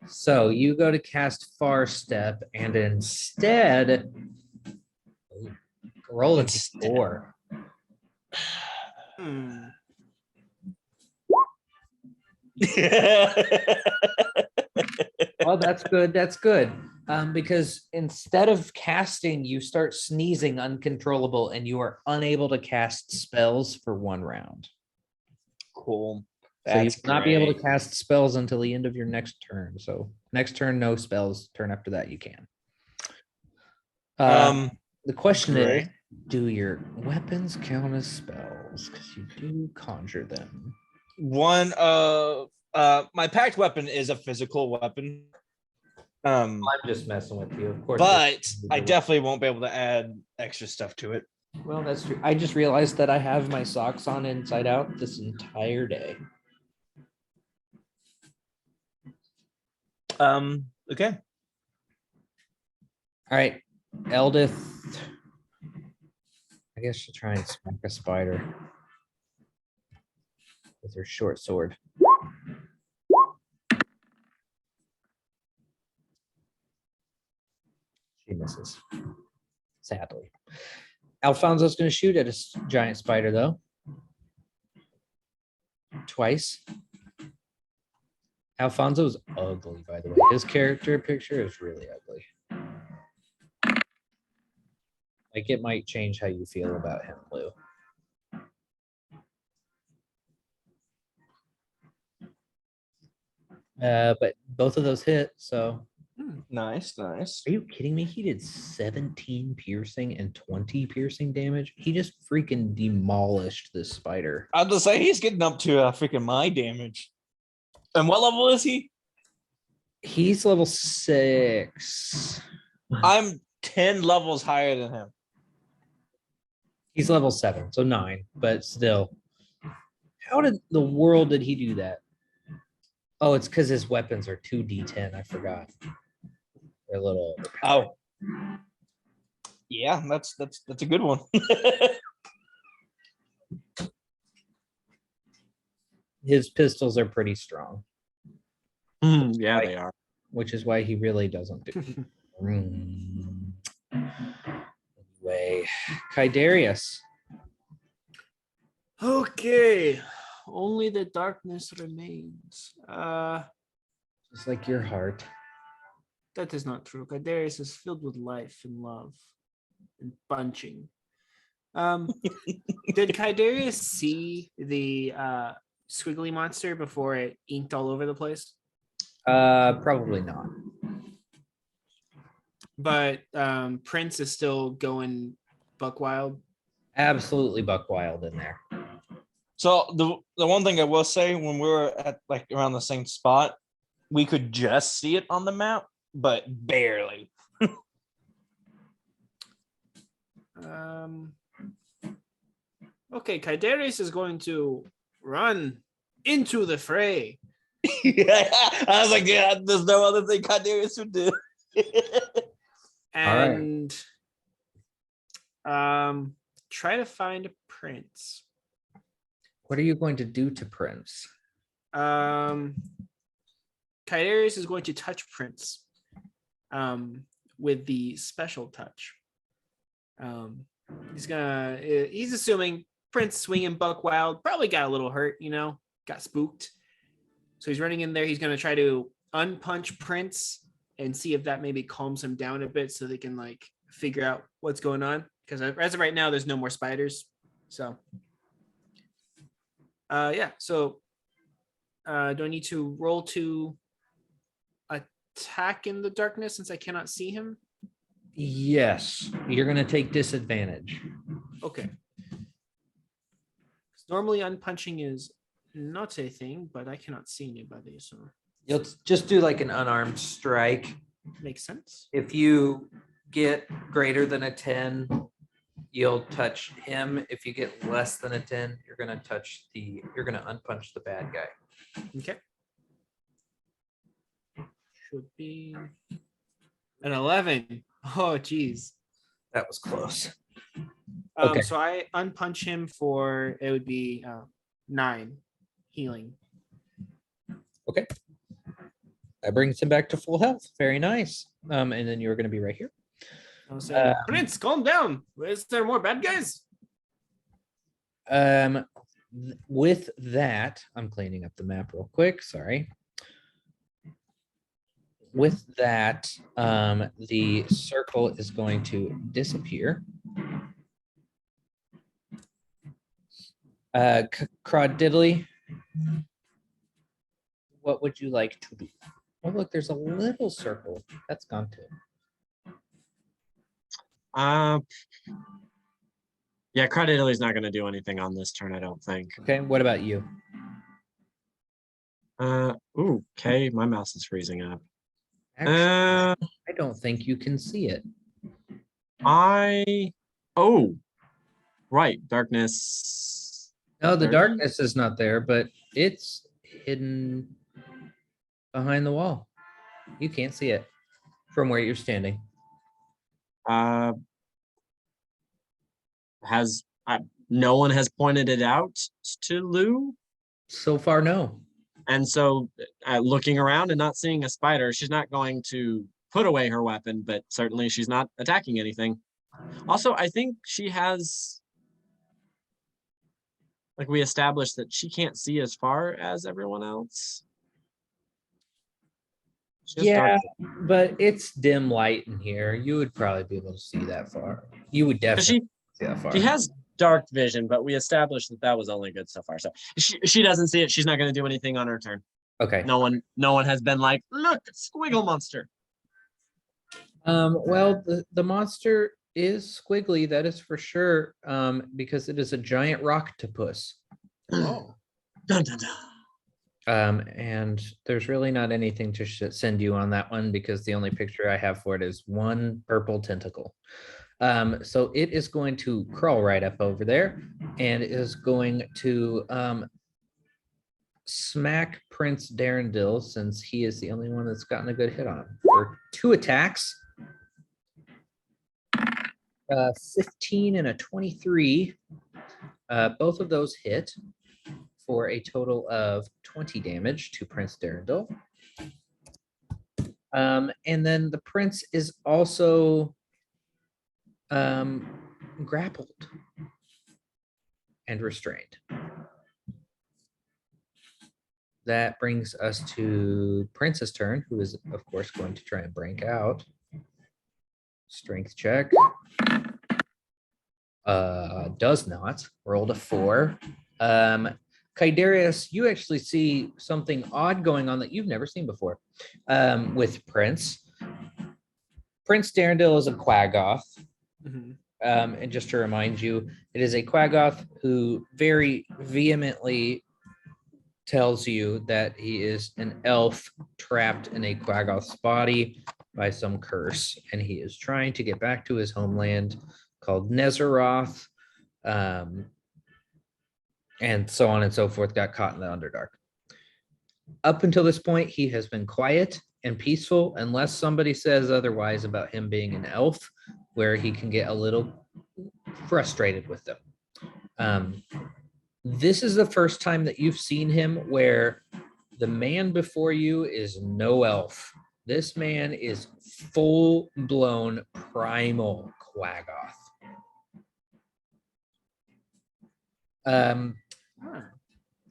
So you go to cast Far Step, and instead roll a Instead. D4. Hmm. Well, that's good. That's good. Because instead of casting, you start sneezing uncontrollable, and you are unable to cast spells for 1 round. Cool. So you That's will not be able to great. cast spells until the end of your next turn. So next turn, no spells. Turn after that, you can. The question great. is, do your weapons count as spells? Because you do conjure them. One of my packed weapon is a physical weapon. I'm just messing with you, of course. But I definitely won't be able to add extra stuff to it. Well, that's true. I just realized that I have my socks on inside out this entire day. Okay. All right, Eldith. I guess she'll try and smack a spider with her short sword. She misses, sadly. Alfonso's going to shoot at a giant spider, though. Twice. Alfonso's ugly, by the way. His character picture is really ugly. Like, it might change how you feel about him, Lou. But both of those hit, so. Nice. Are you kidding me? He did 17 piercing and 20 piercing damage. He just freaking demolished this spider. I'll just say he's getting up to freaking my damage. And what level is he? He's level 6. I'm 10 levels higher than him. He's level 7, so 9, but still. How did the world did he do that? Oh, it's because his weapons are 2d10. I forgot. They're a little overpowered. Oh. Yeah, that's a good one. His pistols are pretty strong, Yeah, they are. which is why he really doesn't do. Anyway, Kydarius. Okay. Only the darkness remains. Just like your heart. That is not true. Darius is filled with life and love and punching. Did Kydarius see the squiggly monster before it inked all over the place? Probably not. But Prince is still going buck wild. Absolutely buck wild in there. So the one thing I will say, when we were at like around the same spot, we could just see it on the map, but barely. Okay, Kydarius is going to run into the fray. Yeah, I was like, yeah, there's no other thing Kydarius would do. And try to find Prince. What are you going to do to Prince? Kydarius is going to touch Prince with the special touch. He's assuming Prince swinging buck wild, probably got a little hurt, got spooked. So he's running in there. He's going to try to unpunch Prince and see if that maybe calms him down a bit so they can like figure out what's going on. Because as of right now, there's no more spiders. So yeah. So do I need to roll to attack in the darkness since I cannot see him? Yes, you're going to take disadvantage. Okay. Normally unpunching is not a thing, but I cannot see anybody, so You'll just do like an unarmed strike. makes sense. If you get greater than a 10, you'll touch him. If you get less than a 10, you're going to unpunch the bad guy. Okay. Should be an 11. Oh, geez. That was close. Okay. So I unpunch him for, it would be 9 healing. Okay. That brings him back to full health. Very nice. And then you're going to be right here. I'll say, Prince, calm down. Is there more bad guys? With that, I'm cleaning up the map real quick. Sorry. With that, the circle is going to disappear. Crawdiddly, what would you like to do? Oh, look, there's a little circle. That's gone too. Yeah, Crawdiddly's not going to do anything on this turn, I don't think. Okay, what about you? Okay, my mouse is freezing up. Actually, I I don't think you can see it. Right, darkness. No, the 30? darkness is not there, but it's hidden behind the wall. You can't see it from where you're standing. No one has pointed it out to Lou? So far, no. And so looking around and not seeing a spider, she's not going to put away her weapon, but certainly she's not attacking anything. Also, I think she has, like we established, that she can't see as far as everyone else. Yeah, but it's dim light in here. You would probably be able to see that far. You would definitely see that far. She has dark vision, but we established that was only good so far. So she doesn't see it. She's not going to do anything on her turn. Okay. No one has been like, look, squiggle monster. Well, the monster is squiggly, that is for sure. Because it is a giant Rocktopus. Oh. Dun, dun, dun. And there's really not anything to send you on that one because the only picture I have for it is one purple tentacle. So it is going to crawl right up over there and is going to smack Prince Darendil, since he is the only one that's gotten a good hit on him, for 2 attacks. 15 and a 23. Both of those hit for a total of 20 damage to Prince Darendil. And then the prince is also grappled and restrained. That brings us to Prince's turn, who is, of course, going to try and break out. Strength check. Does not. Rolled a 4. Kaidarius, you actually see something odd going on that you've never seen before with Prince. Prince Darendil is a Quaggoth. And just to remind you, it is a Quaggoth who very vehemently tells you that he is an elf trapped in a Quaggoth's body by some curse, and he is trying to get back to his homeland called Nezeroth, and so on and so forth, got caught in the Underdark. Up until this point, he has been quiet and peaceful, unless somebody says otherwise about him being an elf, where he can get a little frustrated with them. This is the first time that you've seen him where the man before you is no elf. This man is full-blown primal Quaggoth.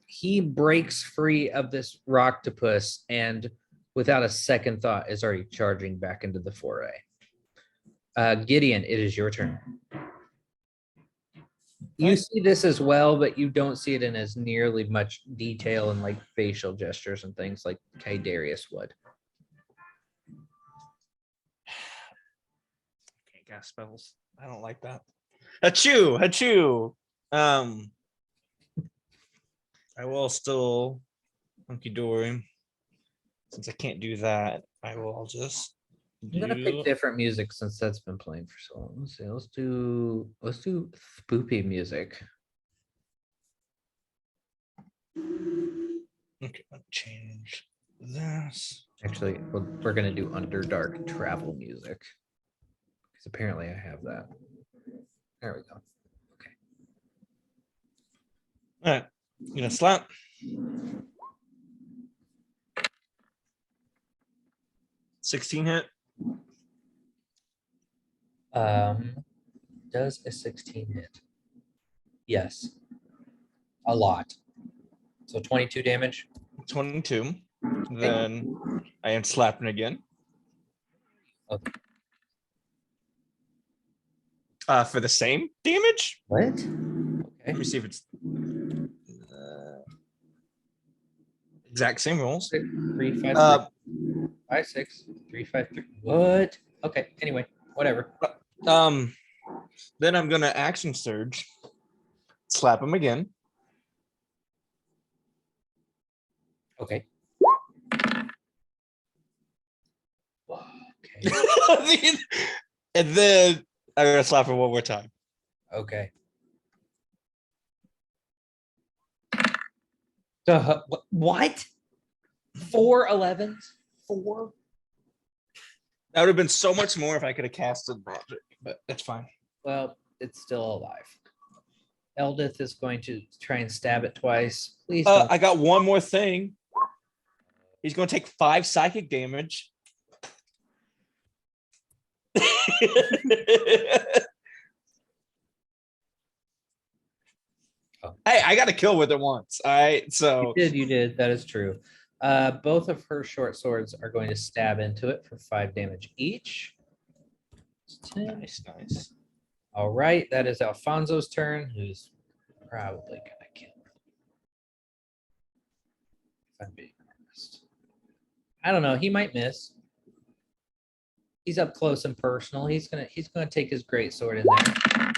He breaks free of this Rocktopus and without a second thought is already charging back into the foray. Gideon, it is your turn. You see this as well, but you don't see it in as nearly much detail and like facial gestures and things like Kaidarius would. Can't cast spells. I don't like that. Achoo, achoo. I will still hunky dory. Since I can't do that, I will just I'm gonna pick different music since that's been playing for so long. Let's see. Let's do spoopy music. Okay, I'll change this. Actually, we're gonna do Underdark travel music because apparently I have that. There we go. Okay. All right, I'm gonna slap. $16 hit. Does a 16 hit? Yes. A lot. So 22 damage. 22. Then I am slapping again. Okay. For the same damage. What? Let Okay. me see if it's exact same rolls. 3, 5, 5, 6, 3, 5, 3. What? Okay. Anyway, whatever. Then I'm gonna action surge, slap him again. Okay. Okay. And then I'm gonna slap him one more time. Okay. What? 4 11s? 4? That would have been so much more if I could have casted magic, but that's fine. Well, it's still alive. Eldith is going to try and stab it twice. Please don't. I got one more thing. He's gonna take 5 psychic damage. Oh. Hey, I got to kill with it once. All right, so You did. That is true. Both of her short swords are going to stab into it for 5 damage each. 10. nice. All right, that is Alfonso's turn, who's probably gonna kill her. If I'm being honest. I don't know. He might miss. He's up close and personal. He's gonna take his great sword in there.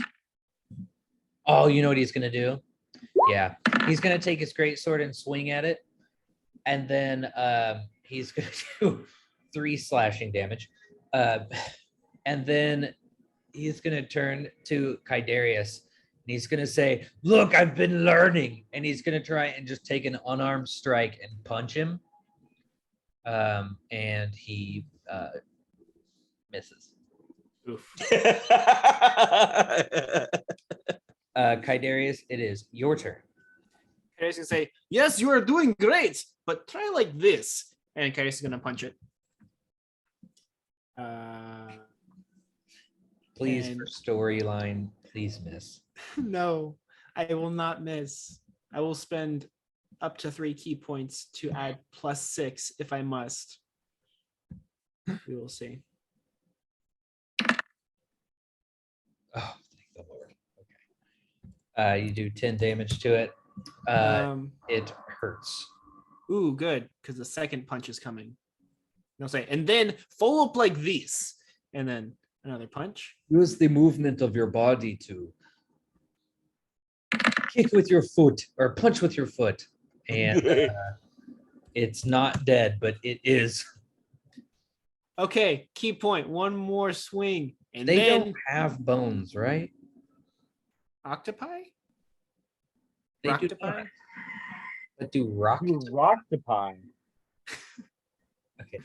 Oh, you know what he's gonna do? Yeah, he's gonna take his great sword and swing at it. and then he's gonna do 3 slashing damage, and then he's gonna turn to Kaidarius, and he's gonna say, "Look, I've been learning," and he's gonna try and just take an unarmed strike and punch him, and he misses. Oof. Kaidarius, it is your turn. Kyrus can say, "Yes, you are doing great, but try like this." And Kyrus is gonna punch it. Please, And- for storyline, please miss. No, I will not miss. I will spend up to 3 key points to add +6 if I must. We will see. Oh, thank the Lord. Okay. You do 10 damage to it. It hurts. Ooh, good, because the second punch is coming. I'll say, and then follow up like this, and then another punch. Use the movement of your body to kick with your foot or punch with your foot. And it's not dead, but it is. Okay, key point. One more swing, and They then don't have bones, right? octopi. They do Rocktopus? not. But do rock? You Rocktopus. Okay.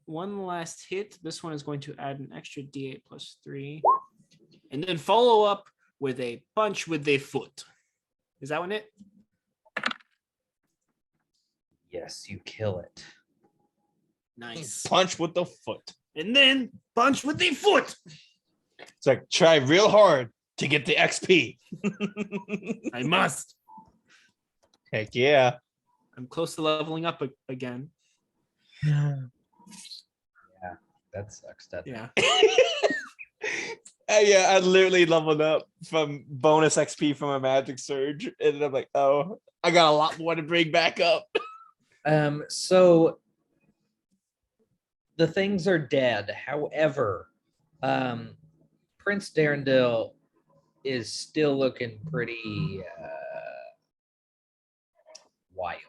One last hit. This one is going to add an extra d8 +3, and then follow up with a punch with a foot. Is that one it? Yes, you kill it. Nice. Punch with the foot. And then punch with the foot. It's like try real hard to get the XP. I must. Heck yeah. I'm close to leveling up again. That sucks. Doesn't it? Yeah. Yeah, I literally leveled up from bonus XP from a magic surge, and I'm like, oh, I got a lot more to bring back up. So the things are dead. However, Prince Darendil is still looking pretty wild.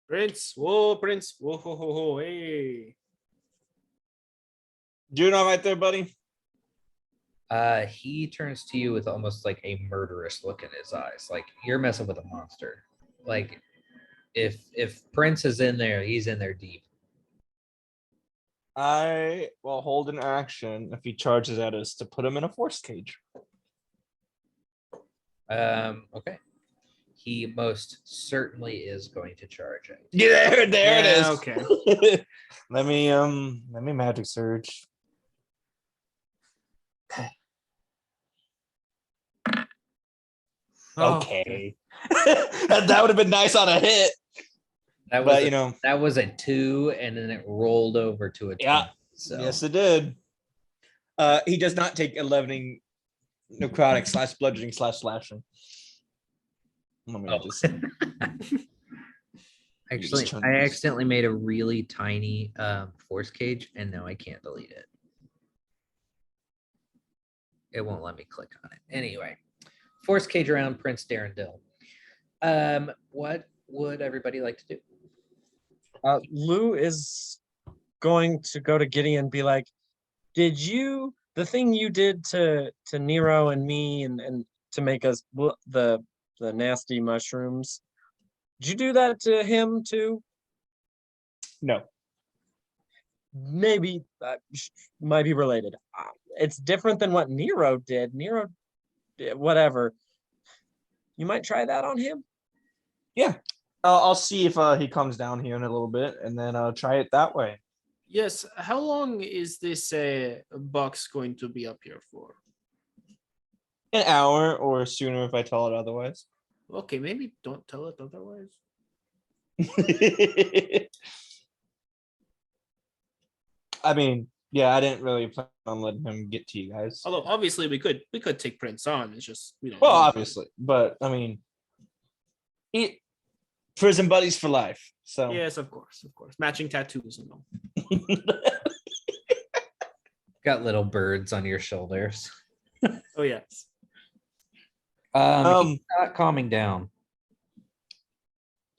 Prince. Whoa, Prince. Whoa, ho, ho, ho. Hey. You're not right there, buddy. He turns to you with almost like a murderous look in his eyes. Like you're messing with a monster. Like if Prince is in there, he's in there deep. I will hold an action if he charges at us to put him in a force cage. Okay. He most certainly is going to charge it. Yeah, there it is. Okay. let me magic surge. Okay. that would have been nice on a hit. That was But you know, that was a 2, and then it rolled over to a 20. Yeah. So yes, it did. He does not take 11 necrotic / bludgeoning / slashing. Let me Oh. just actually, turn I this. accidentally made a really tiny force cage, and now I can't delete it. It won't let me click on it. Anyway, force cage around Prince Darendil. What would everybody like to do? Lou is going to go to Gideon and be like, did you, the thing you did to Nero and me and to make us the nasty mushrooms, did you do that to him too? no. Maybe might be related. It's different than what Nero did. Nero, whatever. You might try that on him. Yeah. I'll see if he comes down here in a little bit, and then try it that way. Yes. How long is this box going to be up here for? An hour or sooner if I tell it otherwise. Okay, maybe don't tell it otherwise. I mean, yeah, I didn't really plan on letting him get to you guys. Although obviously we could take Prince on. It's just we don't. Well, know. obviously, but I mean, prison buddies for life. So Yes, of course. Matching tattoos and all. Got little birds on your shoulders. Oh yes. He's not calming down.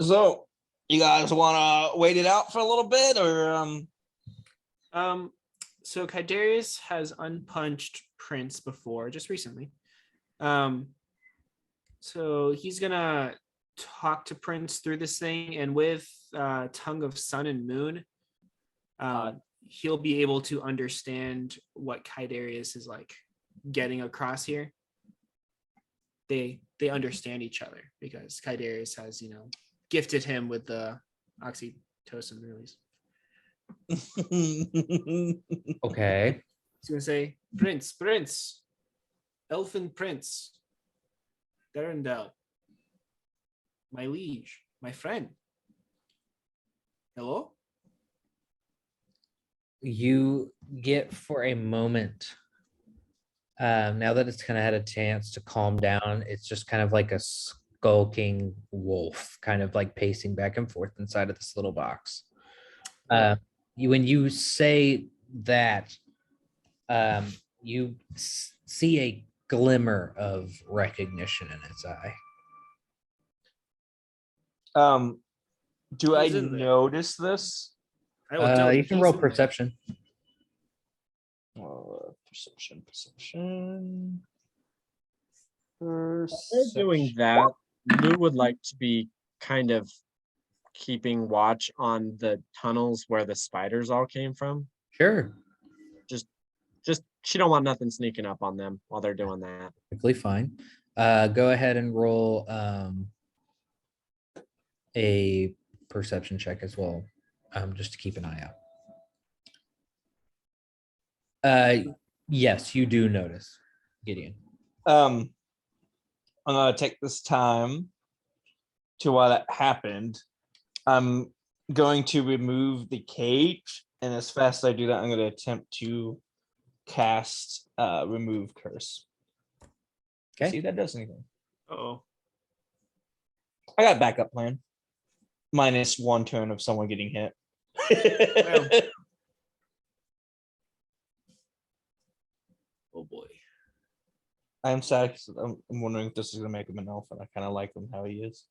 So you guys want to wait it out for a little bit, or So Kaidarius has unpunched Prince before, just recently. So he's gonna talk to Prince through this thing, and with Tongue of Sun and Moon, he'll be able to understand what Kaidarius is like getting across here. They understand each other because Kaidarius has, gifted him with the oxytocin release. Okay. He's gonna say, Prince, Elfin Prince, Darendel, my liege, my friend. Hello? You get for a moment, now that it's kind of had a chance to calm down, it's just kind of like a skulking wolf, kind of like pacing back and forth inside of this little box. When you say that, you see a glimmer of recognition in its eye. Do I Who's in there? notice this? I will tell You can he's roll in there. perception. Perception. While they're doing that, Lou would like to be kind of keeping watch on the tunnels where the spiders all came from. Sure. Just she don't want nothing sneaking up on them while they're doing that. Perfectly fine. Go ahead and roll a perception check as well, just to keep an eye out. Yes, you do notice, Gideon. I'm gonna take this time to while that happened. I'm going to remove the cage, and as fast as I do that, I'm going to attempt to cast remove curse. Okay. See if that does anything. Uh-oh. I got a backup plan. Minus 1 turn of someone getting hit. Oh boy. I'm sad because I'm wondering if this is gonna make him an elf, and I kind of like him how he is.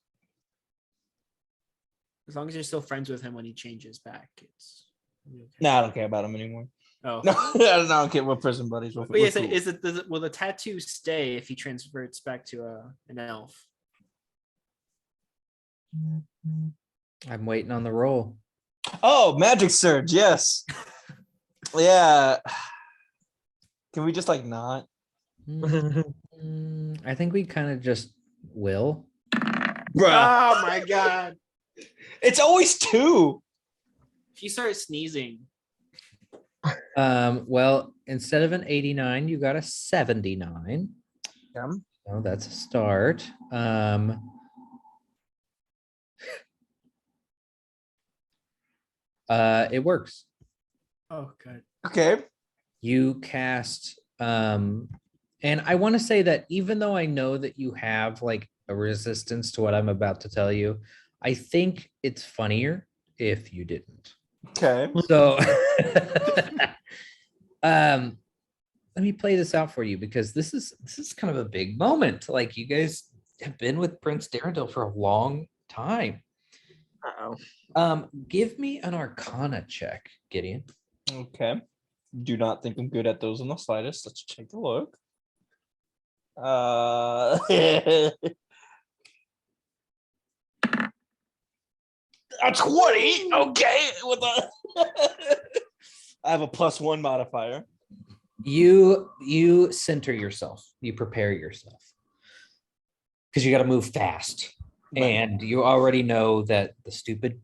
As long as you're still friends with him when he changes back, it's okay. No, I don't care about him anymore. Oh. No, I don't care. We're prison buddies. But yes, will the tattoo stay if he transverts back to an elf? I'm waiting on the roll. Oh, magic surge, yes. Yeah. Can we just not? I think we kind of just will. Bruh. Oh my god. It's always 2. If you start sneezing. Well, instead of an 89, you got a 79. Yeah. Oh, that's a start. It works. Oh good. Okay. You cast and I want to say that even though I know that you have like a resistance to what I'm about to tell you, I think it's funnier if you didn't. Okay. So let me play this out for you, because this is kind of a big moment. Like, you guys have been with Prince Darendil for a long time. Uh-oh. Give me an Arcana check, Gideon. Okay. Do not think I'm good at those in the slightest. Let's take a look. A 20. Okay. With a I have a +1 modifier. You center yourself. You prepare yourself, because you got to move fast. Right. And you already know that the stupid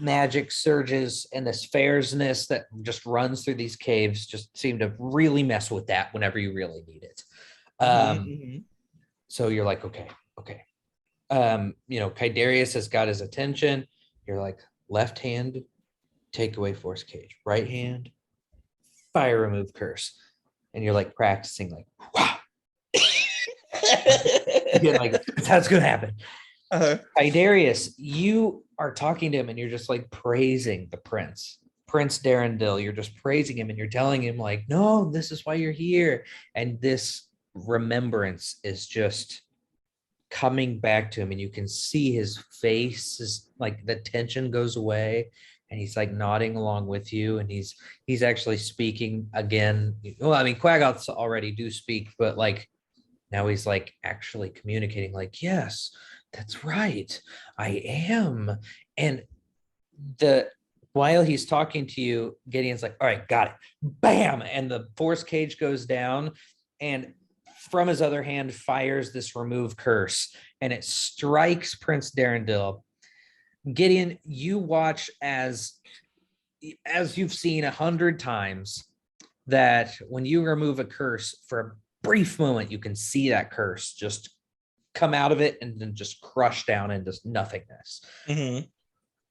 magic surges and this fierceness that just runs through these caves just seem to really mess with that whenever you really need it. So you're like, okay. Kaidarius has got his attention. You're like, left hand, take away force cage. Right hand, fire remove curse. And you're like practicing, like, wow. You're like, that's how it's gonna happen. Kaidarius, you are talking to him and you're just like praising the Prince Darendil. You're just praising him and you're telling him like, no, this is why you're here. And this remembrance is just coming back to him, and you can see his face is like the tension goes away, and he's like nodding along with you, and he's actually speaking again. Well, I mean, Quaggoths already do speak, but like now he's like actually communicating, like, yes, that's right, I am. And the while he's talking to you, Gideon's like, all right, got it. Bam! And the force cage goes down, and from his other hand fires this remove curse, and it strikes Prince Darendil. Gideon, you watch as you've seen 100 times, that when you remove a curse for a brief moment, you can see that curse just come out of it and then just crush down into nothingness. Mhm.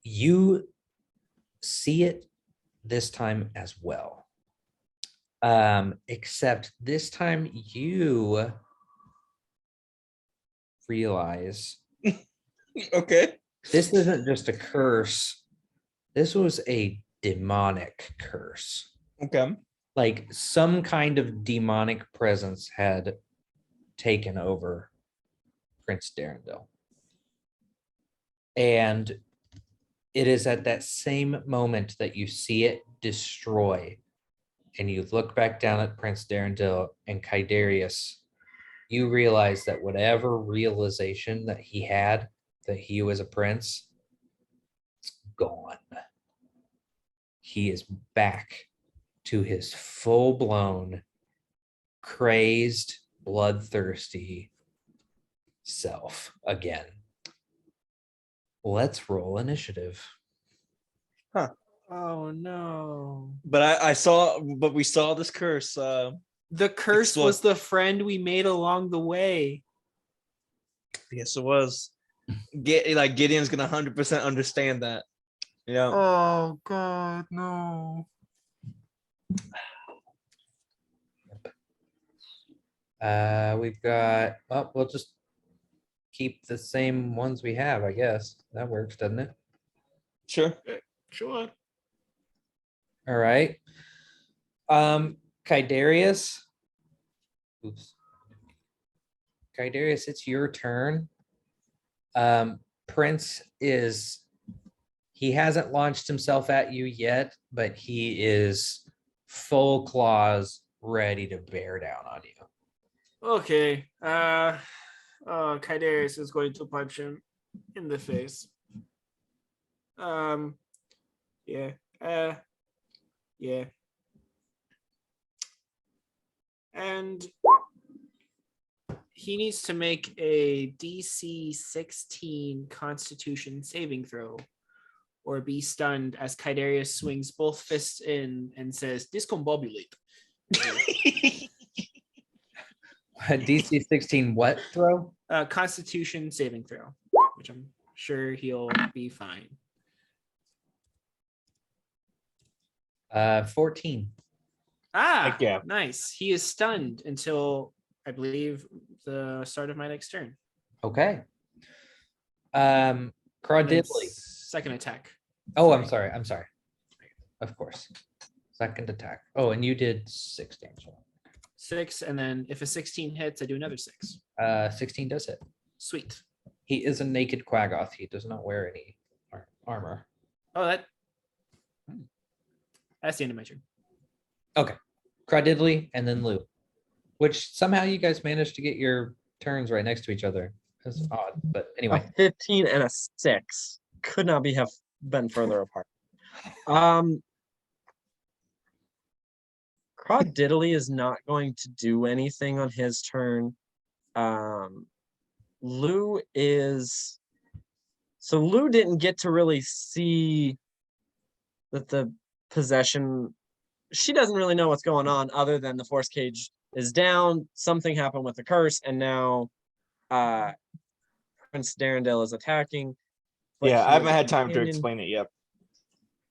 You see it this time as well. Except this time you realize Okay. this isn't just a curse. This was a demonic curse. Okay. Like some kind of demonic presence had taken over Prince Darendil. And it is at that same moment that you see it destroy, and you look back down at Prince Darendil and Kaidarius, you realize that whatever realization that he had that he was a prince, it's gone. He is back to his full-blown, crazed, bloodthirsty self again. Let's roll initiative. Oh no. But we saw this curse. The curse Explode. was the friend we made along the way. Yes, it was. Gideon's gonna 100% understand that. Yeah. Oh God, no. We've got, oh, we'll just keep the same ones we have, I guess. That works, doesn't it? Sure. Sure. All right. Kaidarius. Oops. Kaidarius, it's your turn. Prince he hasn't launched himself at you yet, but he is full claws ready to bear down on you. Okay. Kaidarius is going to punch him in the face. Yeah. Yeah. And he needs to make a DC 16 Constitution saving throw, or be stunned as Kaidarius swings both fists in and says, "Discombobulate." DC 16 what throw? Constitution saving throw, which I'm sure he'll be fine. 14. Ah, yeah. nice. He is stunned until I believe the start of my next turn. Okay. And then Crawdiddly. second attack. Oh, I'm sorry. Of course. Second attack. Oh, and you did 6 damage. 6, and then if a 16 hits, I do another 6. 16 does hit. Sweet. He is a naked Quaggoth. He does not wear any armor. Oh, that's the end of my turn. Okay. Crawdiddly and then Lou. Which somehow you guys managed to get your turns right next to each other. That's odd. But A anyway. 15 and a 6 could not have been further apart. Crawdiddly is not going to do anything on his turn. Lou is. So Lou didn't get to really see that the possession. She doesn't really know what's going on other than the force cage is down. Something happened with the curse, and now Prince Darendil is attacking. but Yeah, he I haven't has had time to companion. explain it yet.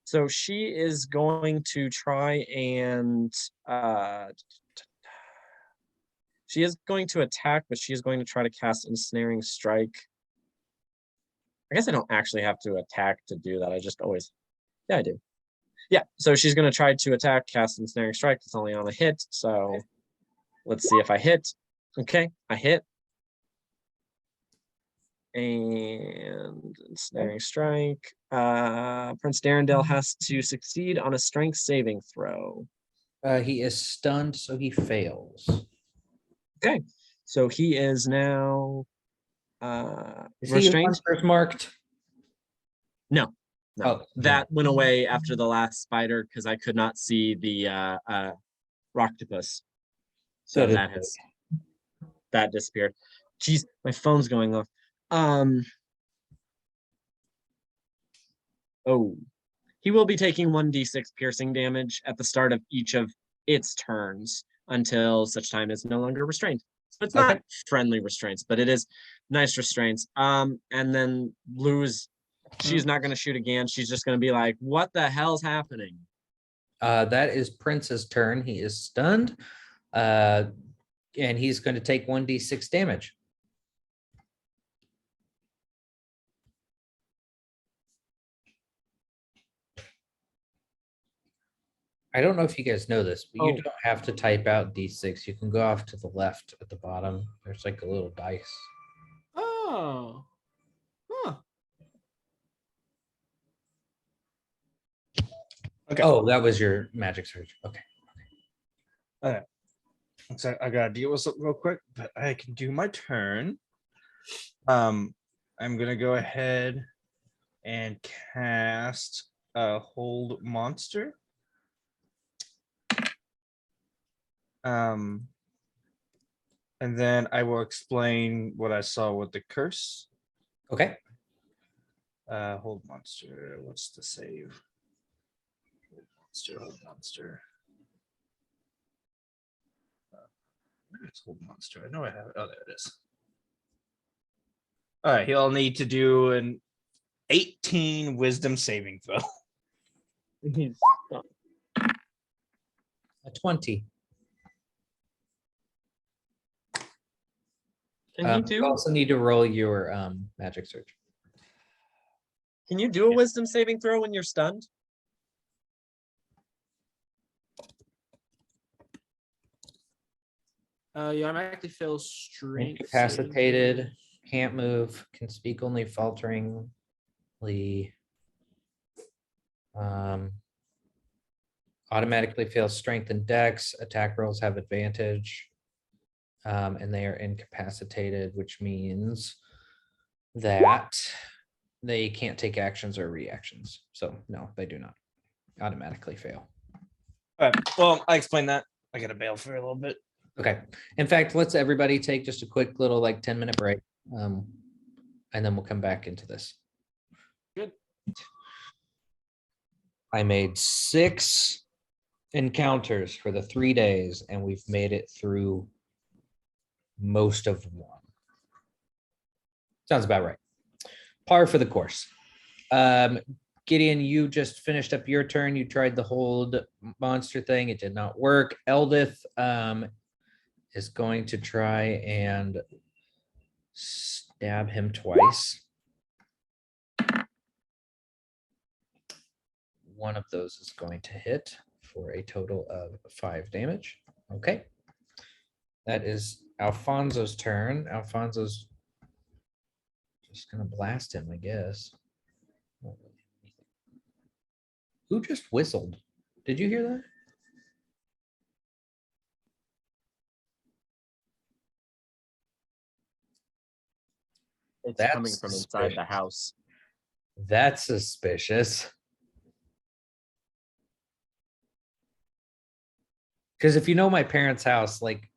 So she is going to try and she is going to attack, but she is going to try to cast Ensnaring Strike. I guess I don't actually have to attack to do that. I just always, yeah, I do. Yeah, so she's going to try to attack, cast Ensnaring Strike. It's only on a hit, so let's see if I hit. Okay, I hit. And snaring strike. Prince Darendale has to succeed on a strength saving throw. He is stunned, so he fails. Okay, so he is now Is he restrained. first marked? No, Oh, that went away after the last spider because I could not see the Rocktopus. So that disappeared. Jeez, my phone's going off. Oh, he will be taking 1d6 piercing damage at the start of each of its turns until such time as no longer restrained. So it's not friendly restraints, but it is nice restraints. And then Blue's, she's not going to shoot again. She's just going to be like, what the hell's happening? That is Prince's turn. He is stunned. And he's going to take 1d6 damage. I don't know if you guys know this, but you don't have to type out d6. You can go off to the left at the bottom. There's like a little dice. Oh. Huh. Okay. Oh, that was your magic surge. Okay. Okay. So I gotta deal with something real quick, but I can do my turn. I'm gonna go ahead and cast a hold monster. And then I will explain what I saw with the curse. Okay. Hold monster. What's the save? Hold monster. It's hold monster. I know I have it. Oh, there it is. All right, he'll need to do an 18 wisdom saving throw. He's A 20. Can You also need to roll your magic surge. Can you do a wisdom saving throw when you're stunned? You automatically feel strength. Incapacitated, can't move, can speak only falteringly. Automatically fails strength and dex. Attack rolls have advantage. And they are incapacitated, which means that they can't take actions or reactions. So no, they do not automatically fail. All right, well, I explained that. I gotta bail for a little bit. Okay. In fact, let's everybody take just a quick little like 10-minute break. And then we'll come back into this. Good. I made 6 encounters for the 3 days, and we've made it through most of one. Sounds about right. Par for the course. Gideon, you just finished up your turn. You tried the hold monster thing. It did not work. Eldith is going to try and stab him twice. One of those is going to hit for a total of 5 damage. Okay. That is Alfonso's turn. Alfonso's just going to blast him, I guess. Who just whistled? Did you hear that? It's That's coming from inside the suspicious. house. That's suspicious. Because if you know my parents' house, like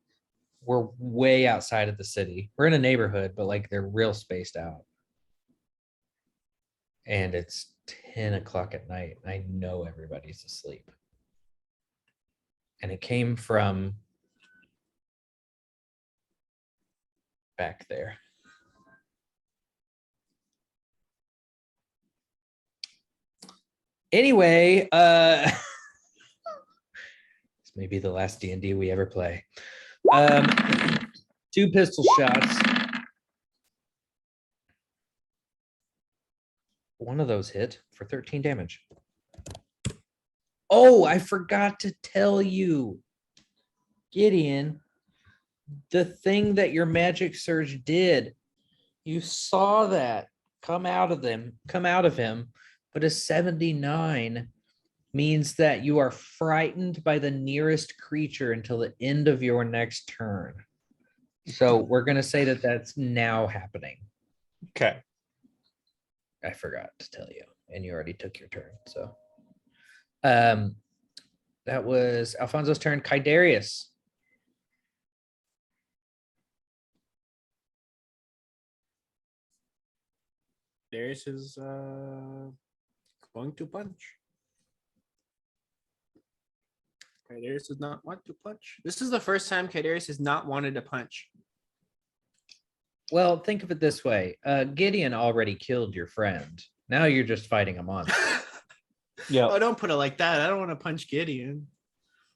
we're way outside of the city. We're in a neighborhood, but like they're real spaced out. And it's 10 o'clock at night. I know everybody's asleep. And it came from back there. Anyway, this may be the last D&D we ever play. 2 pistol shots. One of those hit for 13 damage. Oh, I forgot to tell you, Gideon, the thing that your magic surge did. You saw that come out of him, but a 79 means that you are frightened by the nearest creature until the end of your next turn. So we're going to say that that's now happening. Okay. I forgot to tell you, and you already took your turn. So that was Alfonso's turn. Kaidarius. Darius is going to punch. Kaidarius does not want to punch. This is the first time Kaidarius has not wanted to punch. Well, think of it this way. Gideon already killed your friend. Now you're just fighting a monster. Yeah. Oh, don't put it like that. I don't want to punch Gideon.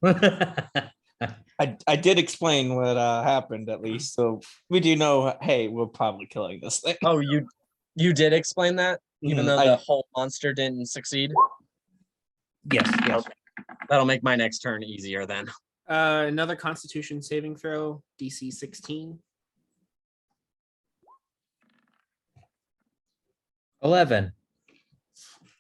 I did explain what happened at least, so we do know. Hey, we're probably killing this thing. Oh, you did explain that, even Mhm, though I- the whole monster didn't succeed. Yes. Okay. That'll make my next turn easier then. Another Constitution saving throw, DC 16. 11.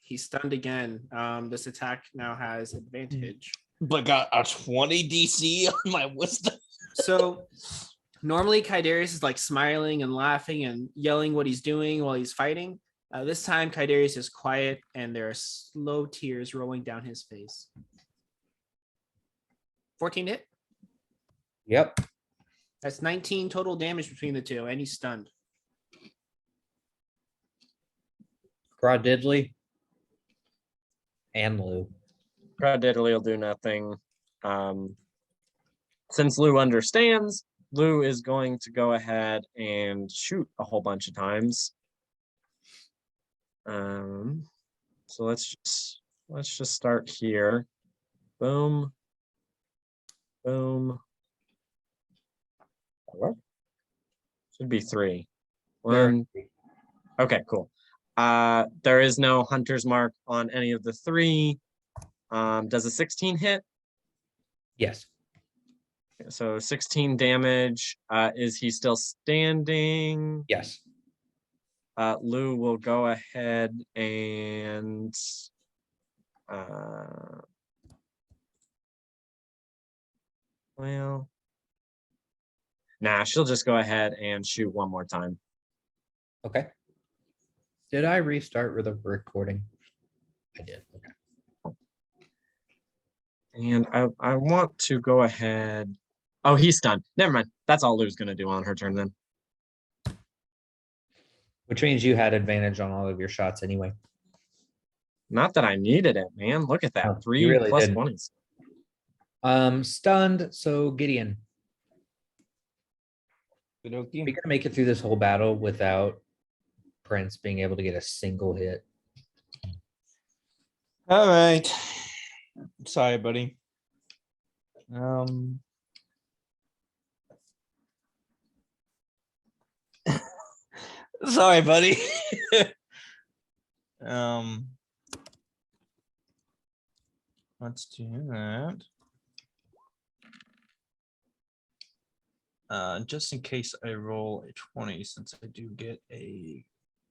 He's stunned again. This attack now has advantage. But got a 20 DC on my wisdom. So normally Kaidarius is like smiling and laughing and yelling what he's doing while he's fighting. This time Kaidarius is quiet and there are slow tears rolling down his face. 14 hit. Yep. That's 19 total damage between the two, and he's stunned. Craw Diddley. And Lou. Diddley will do nothing. Since Lou understands, Lou is going to go ahead and shoot a whole bunch of times. So let's just start here. Boom. Boom. What? Should be 3. 1. Okay, cool. There is no hunter's mark on any of the 3. Does a 16 hit? Yes. So 16 damage. Is he still standing? Yes. Lou will go ahead and well, nah, she'll just go ahead and shoot one more time. Okay. Did I restart with a recording? I did. Okay. And I want to go ahead. Oh, he's stunned. Never mind. That's all Lou's gonna do on her turn then. Which means you had advantage on all of your shots anyway. Not that I needed it, man. Look at that. No, you 3 really plus didn't. 20s. Stunned. So Gideon, we Okey-dokey. gotta make it through this whole battle without Prince being able to get a single hit. All right. Sorry, buddy. Sorry, buddy. Let's do that. Just in case I roll a 20, since I do get a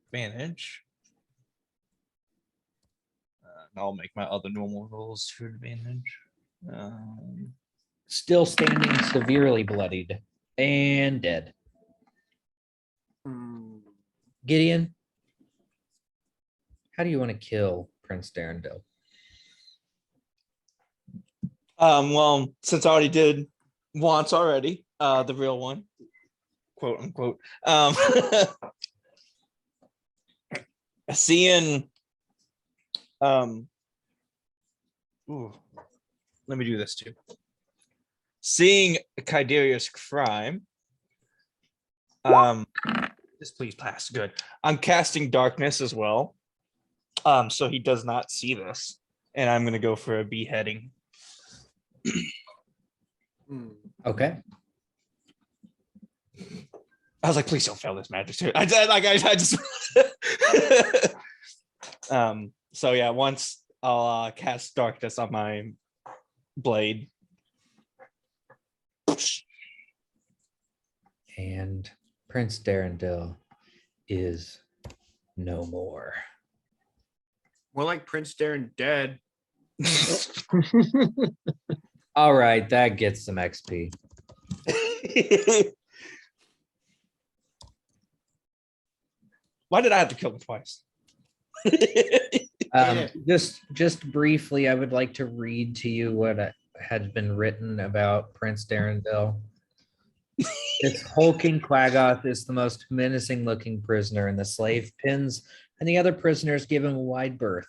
advantage. I'll make my other normal rolls for advantage. Still standing, severely bloodied and dead. Gideon, how do you want to kill Prince Darendil? Well, since I already did once already, the real one, quote unquote. Seeing ooh, let me do this too. Seeing Kaidarius crime. Just please pass. Good. I'm casting darkness as well. So he does not see this. And I'm gonna go for a beheading. Okay. I was like, please don't fail this magic too. I just so yeah, once I'll cast darkness on my blade. And Prince Darendil is no more. More like Prince Darren dead. All right, that gets some XP. Why did I have to kill him twice? Just briefly, I would like to read to you what had been written about Prince Darendil. This hulking Quaggoth is the most menacing looking prisoner, and the slave pins and the other prisoners give him a wide berth.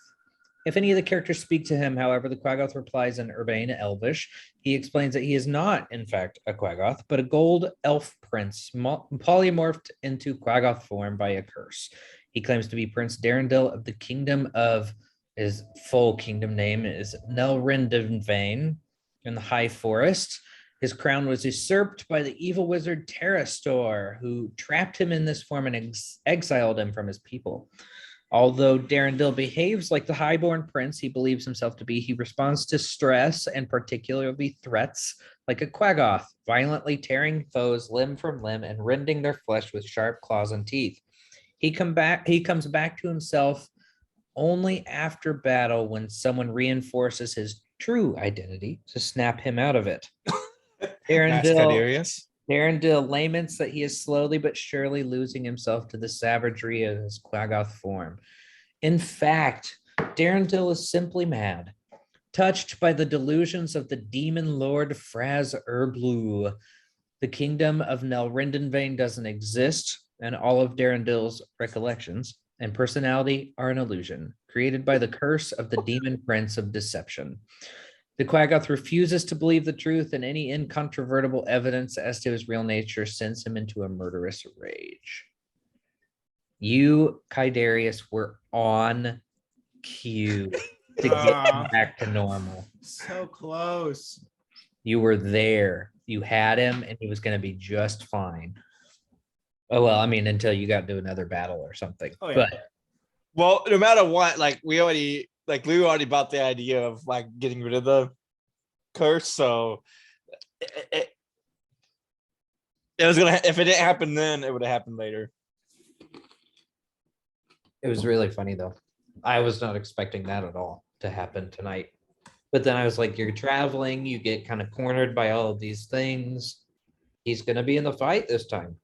If any of the characters speak to him, however, the Quaggoth replies in urbane Elvish. He explains that he is not, in fact, a Quaggoth, but a gold elf prince, polymorphed into Quaggoth form by a curse. He claims to be Prince Darendil of the kingdom of, his full kingdom name is Nelrindinvain in the High Forest. His crown was usurped by the evil wizard Terrastor, who trapped him in this form and exiled him from his people. Although Darendil behaves like the highborn prince he believes himself to be, he responds to stress and particularly threats like a Quaggoth, violently tearing foes limb from limb and rending their flesh with sharp claws and teeth. He comes back to himself only after battle when someone reinforces his true identity to snap him out of it. Darendil laments that he is slowly but surely losing himself to the savagery of his Quaggoth form. In fact, Darendil is simply mad, touched by the delusions of the demon lord Fraz Erblu. The kingdom of Nelrindinvain doesn't exist, and all of Darendil's recollections and personality are an illusion, created by the curse of the demon prince of deception. The Quaggoth refuses to believe the truth, and any incontrovertible evidence as to his real nature sends him into a murderous rage. You, Kaidarius, were on cue to get him back to normal. So close. You were there. You had him, and he was going to be just fine. Oh, well, I mean, until you got to another battle or something. Oh, yeah. But Well, no matter what, like Lou already bought the idea of like getting rid of the curse, so it was gonna, if it didn't happen then, it would have happened later. it was really funny, though. I was not expecting that at all to happen tonight. But then I was like, you're traveling, you get kind of cornered by all of these things. He's going to be in the fight this time.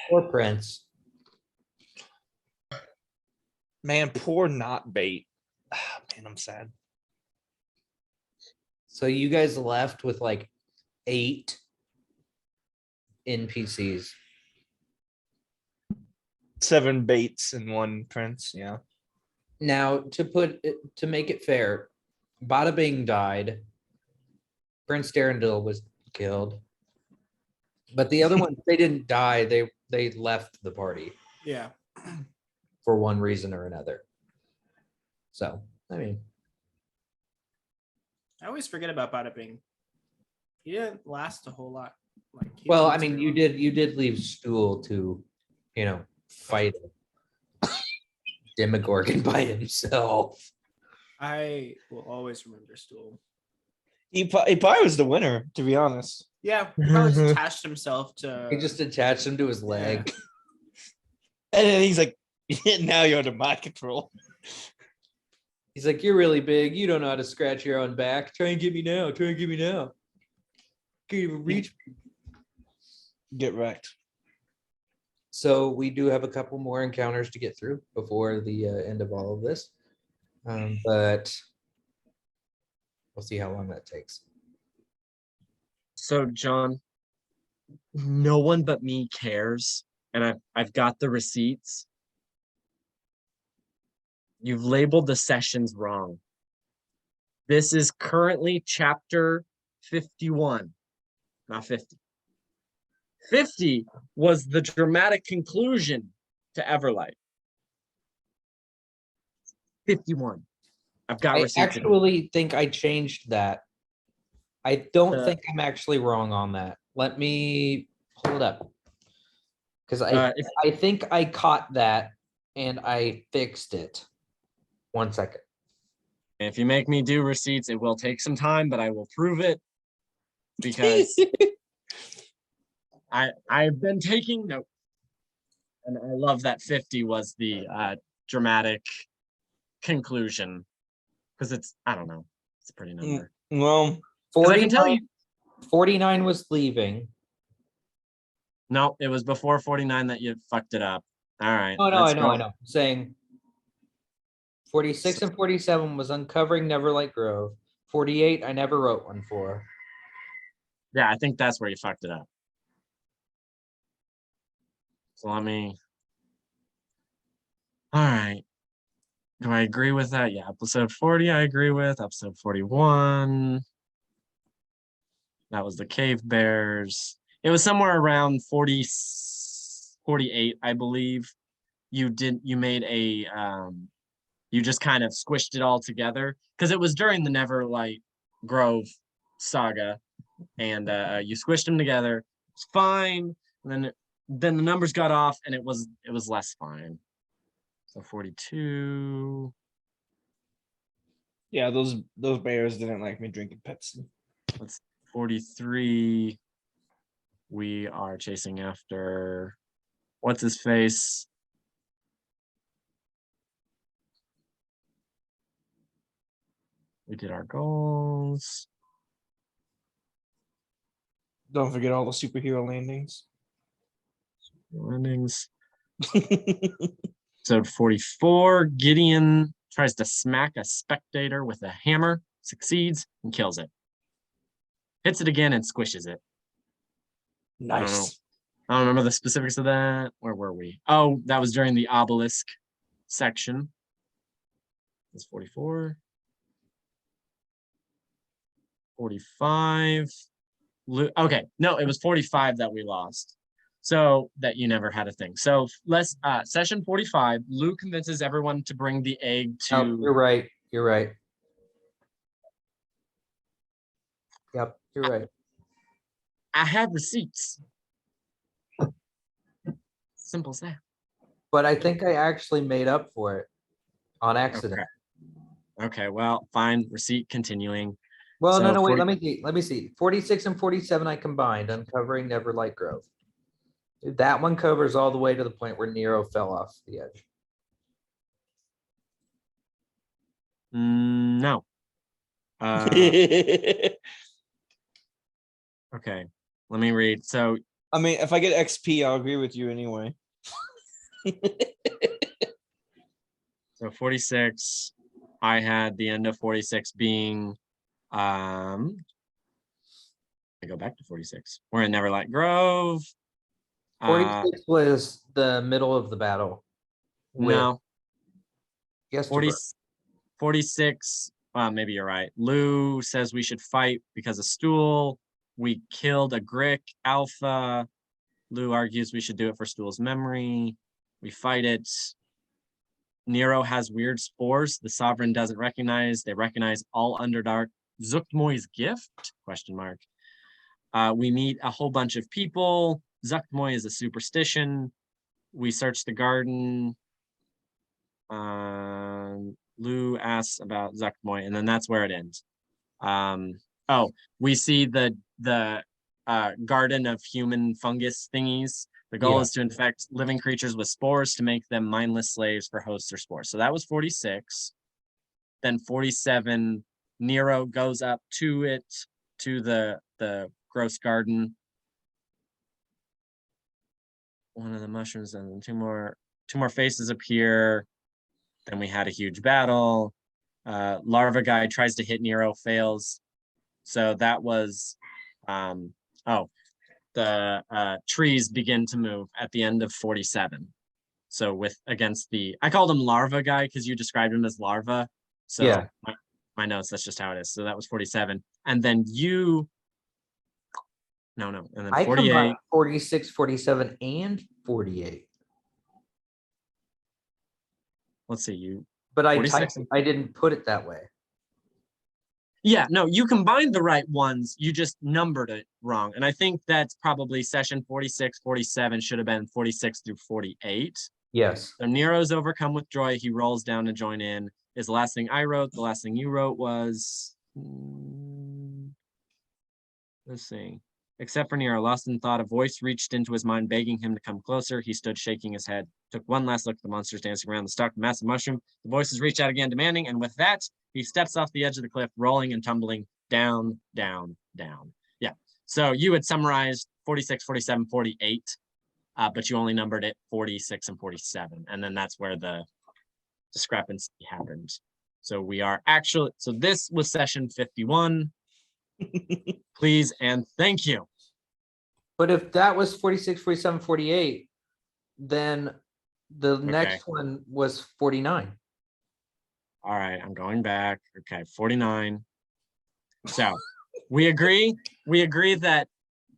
Poor Prince. Man, poor not bait. Man, I'm sad. So you guys left with like 8 NPCs. 7 baits and 1 prince. Yeah. Now, to make it fair, Bada Bing died. Prince Darendil was killed. But the other ones, they didn't die. They left the party Yeah. for one reason or another. So, I mean, I always forget about Bada Bing. He didn't last a whole lot. Like, he well, didn't I last mean, very you long. did leave Stool to, fight a Demogorgon by himself. I will always remember Stool. He probably was the winner, to be honest. Yeah, he probably just attached himself to. He just attached him to his leg. And then he's like, now you're under my control. He's like, you're really big. You don't know how to scratch your own back. Try and get me now. Try and get me now. Can't even reach me. Get wrecked. So we do have a couple more encounters to get through before the end of all of this. But we'll see how long that takes. So John, no one but me cares, and I've got the receipts. You've labeled the sessions wrong. This is currently chapter 51, not 50. 50 was the dramatic conclusion to Everlight. 51. I've got I receipts. actually think I changed that. I don't think I'm actually wrong on that. Let me pull it up. Because I think I caught that and I fixed it. 1 second. If you make me do receipts, it will take some time, but I will prove it. because I've been taking notes. And I love that 50 was the dramatic conclusion. Because it's, I don't know, it's a pretty number. Well, 'Cause I can tell 49, you, 49 was leaving. no, it was before 49 that you fucked it up. All right. Oh, no, let's I know, go. I know. Saying 46 and 47 was uncovering Neverlight Grove. 48, I never wrote one for. Yeah, I think that's where you fucked it up. So let me. All right. Do I agree with that? Yeah, episode 40, I agree with. Episode 41. That was the cave bears. It was somewhere around 40, 48, I believe. You made a, you just kind of squished it all together because it was during the Neverlight Grove saga, and you squished them together. It's fine. And then the numbers got off, and it was less fine. So 42. yeah, those bears didn't like me drinking Pepsi. Let's 43. We are chasing after what's his face? We did our goals. Don't forget all the superhero landings. Landings. Episode 44. Gideon tries to smack a spectator with a hammer, succeeds, and kills it. Hits it again and squishes it. Nice. I don't remember the specifics of that. Where were we? Oh, that was during the obelisk section. That's 44. 45. Okay, no, it was 45 that we lost. So that you never had a thing. So let's session 45. Lou convinces everyone to bring the egg to. Oh, you're right. You're right. Yep, you're right. I have receipts. Simple as that. But I think I actually made up for it on accident. Okay, well, fine. Receipt continuing. Well, So no, wait. 40 Let me see. 46 and 47 I combined, uncovering Neverlight Grove. That one covers all the way to the point where Nero fell off the edge. No. Okay, let me read. So I mean, if I get XP, I'll agree with you anyway. 46, I had the end of 46 being, I go back to 46. We're in Neverlight Grove. 46 was the middle of the battle. No, Yes, 46, maybe you're right. Lou says we should fight because of Stool. We killed a Grick Alpha. Lou argues we should do it for Stool's memory. We fight it. Nero has weird spores the Sovereign doesn't recognize. They recognize all Underdark. Zuktmoy's gift? Question mark. We meet a whole bunch of people. Zuktmoy is a superstition. We search the garden. Lou asks about Zuktmoy, and then that's where it ends. We see the garden of human fungus thingies. The goal is to infect living creatures with spores to make them mindless slaves for hosts or spores. So that was 46. Then 47, Nero goes up to it, to the gross garden. One of the mushrooms, and then two more faces appear. Then we had a huge battle. Larva guy tries to hit Nero, fails. So that was, the trees begin to move at the end of 47. So against I called him larva guy because you described him as larva. So Yeah. My notes, that's just how it is. So that was 47. And then and then I 48. combined 46, 47, and 48. Let's see, But I 46 I didn't put it that way. Yeah, no, you combined the right ones. You just numbered it wrong. And I think that's probably session 46, 47 should have been 46 through 48. Yes. So Nero's overcome with joy. He rolls down to join in. Is the last thing I wrote. The last thing you wrote was Let's see. Except for Nero, lost in thought, a voice reached into his mind, begging him to come closer. He stood shaking his head, took one last look at the monsters dancing around the stalk of the massive mushroom. The voices reached out again, demanding, and with that, he steps off the edge of the cliff, rolling and tumbling down, down, down. Yeah. So you had summarized 46, 47, 48, but you only numbered it 46 and 47. And then that's where the discrepancy happened. So we are actually, so this was session 51. Please and thank you. But if that was 46, 47, 48, then the next one was 49. All right, I'm going back. Okay, 49. So we agree that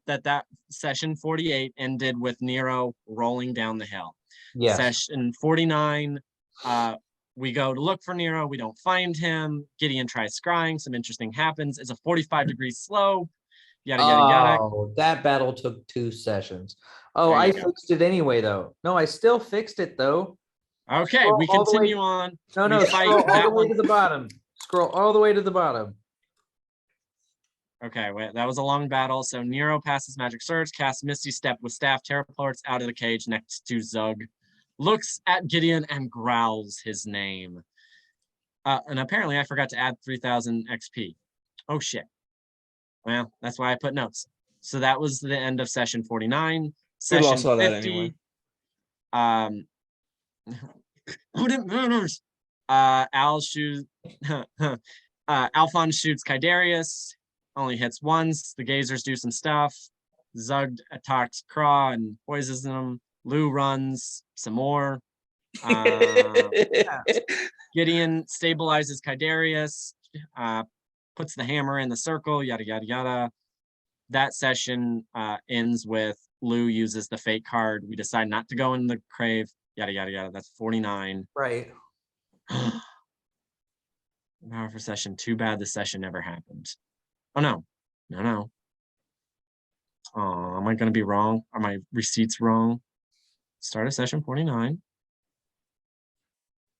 that session 48 ended with Nero rolling down the hill. Yes. Session 49, we go to look for Nero. We don't find him. Gideon tries scrying. Some interesting happens. It's a 45-degree slope. Yada, yada, yada. Oh, that battle took 2 sessions. Oh, There you I go. fixed it anyway, though. No, I still fixed it, though. Okay, Scroll we all the way- continue on. No, We no, fight scroll all that the way one. to the bottom. Scroll all the way to the bottom. Okay, wait, that was a long battle. So Nero passes Magic Surge, casts Misty Step with staff, teleports out of the cage next to Zug, looks at Gideon and growls his name. And apparently I forgot to add 3,000 XP. Oh shit. Well, that's why I put notes. So that was the end of session 49. Session lost all 50. that anyway. But it matters. Alphonse shoots Kydarius, only hits once. The Gazers do some stuff. Zug attacks Craw and poisons him. Lou runs some more. Gideon stabilizes Kydarius, puts the hammer in the circle, yada, yada, yada. That session ends with Lou uses the fate card. We decide not to go in the crave, yada, yada, yada. That's 49. Right. Power for session. Too bad the session never happened. Oh, no. No. Oh, am I going to be wrong? Are my receipts wrong? Start of session 49.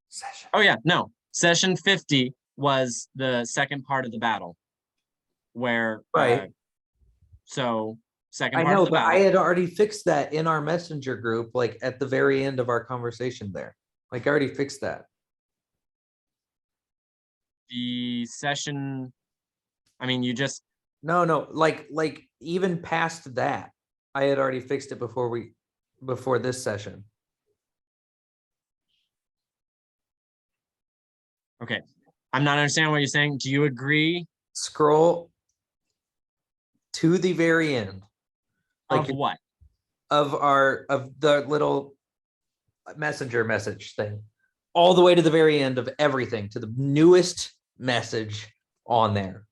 Session. Oh, yeah. No. Session 50 was the second part of the battle. Where, Right. So, second I part know, of the but battle. I had already fixed that in our messenger group, like at the very end of our conversation there. Like I already fixed that. The session, I mean, you just, No, like even past that, I had already fixed it before this session. okay. I'm not understanding what you're saying. Do you agree? Scroll to the very end. Of Like what? of the little messenger message thing. All the way to the very end of everything, to the newest message on there.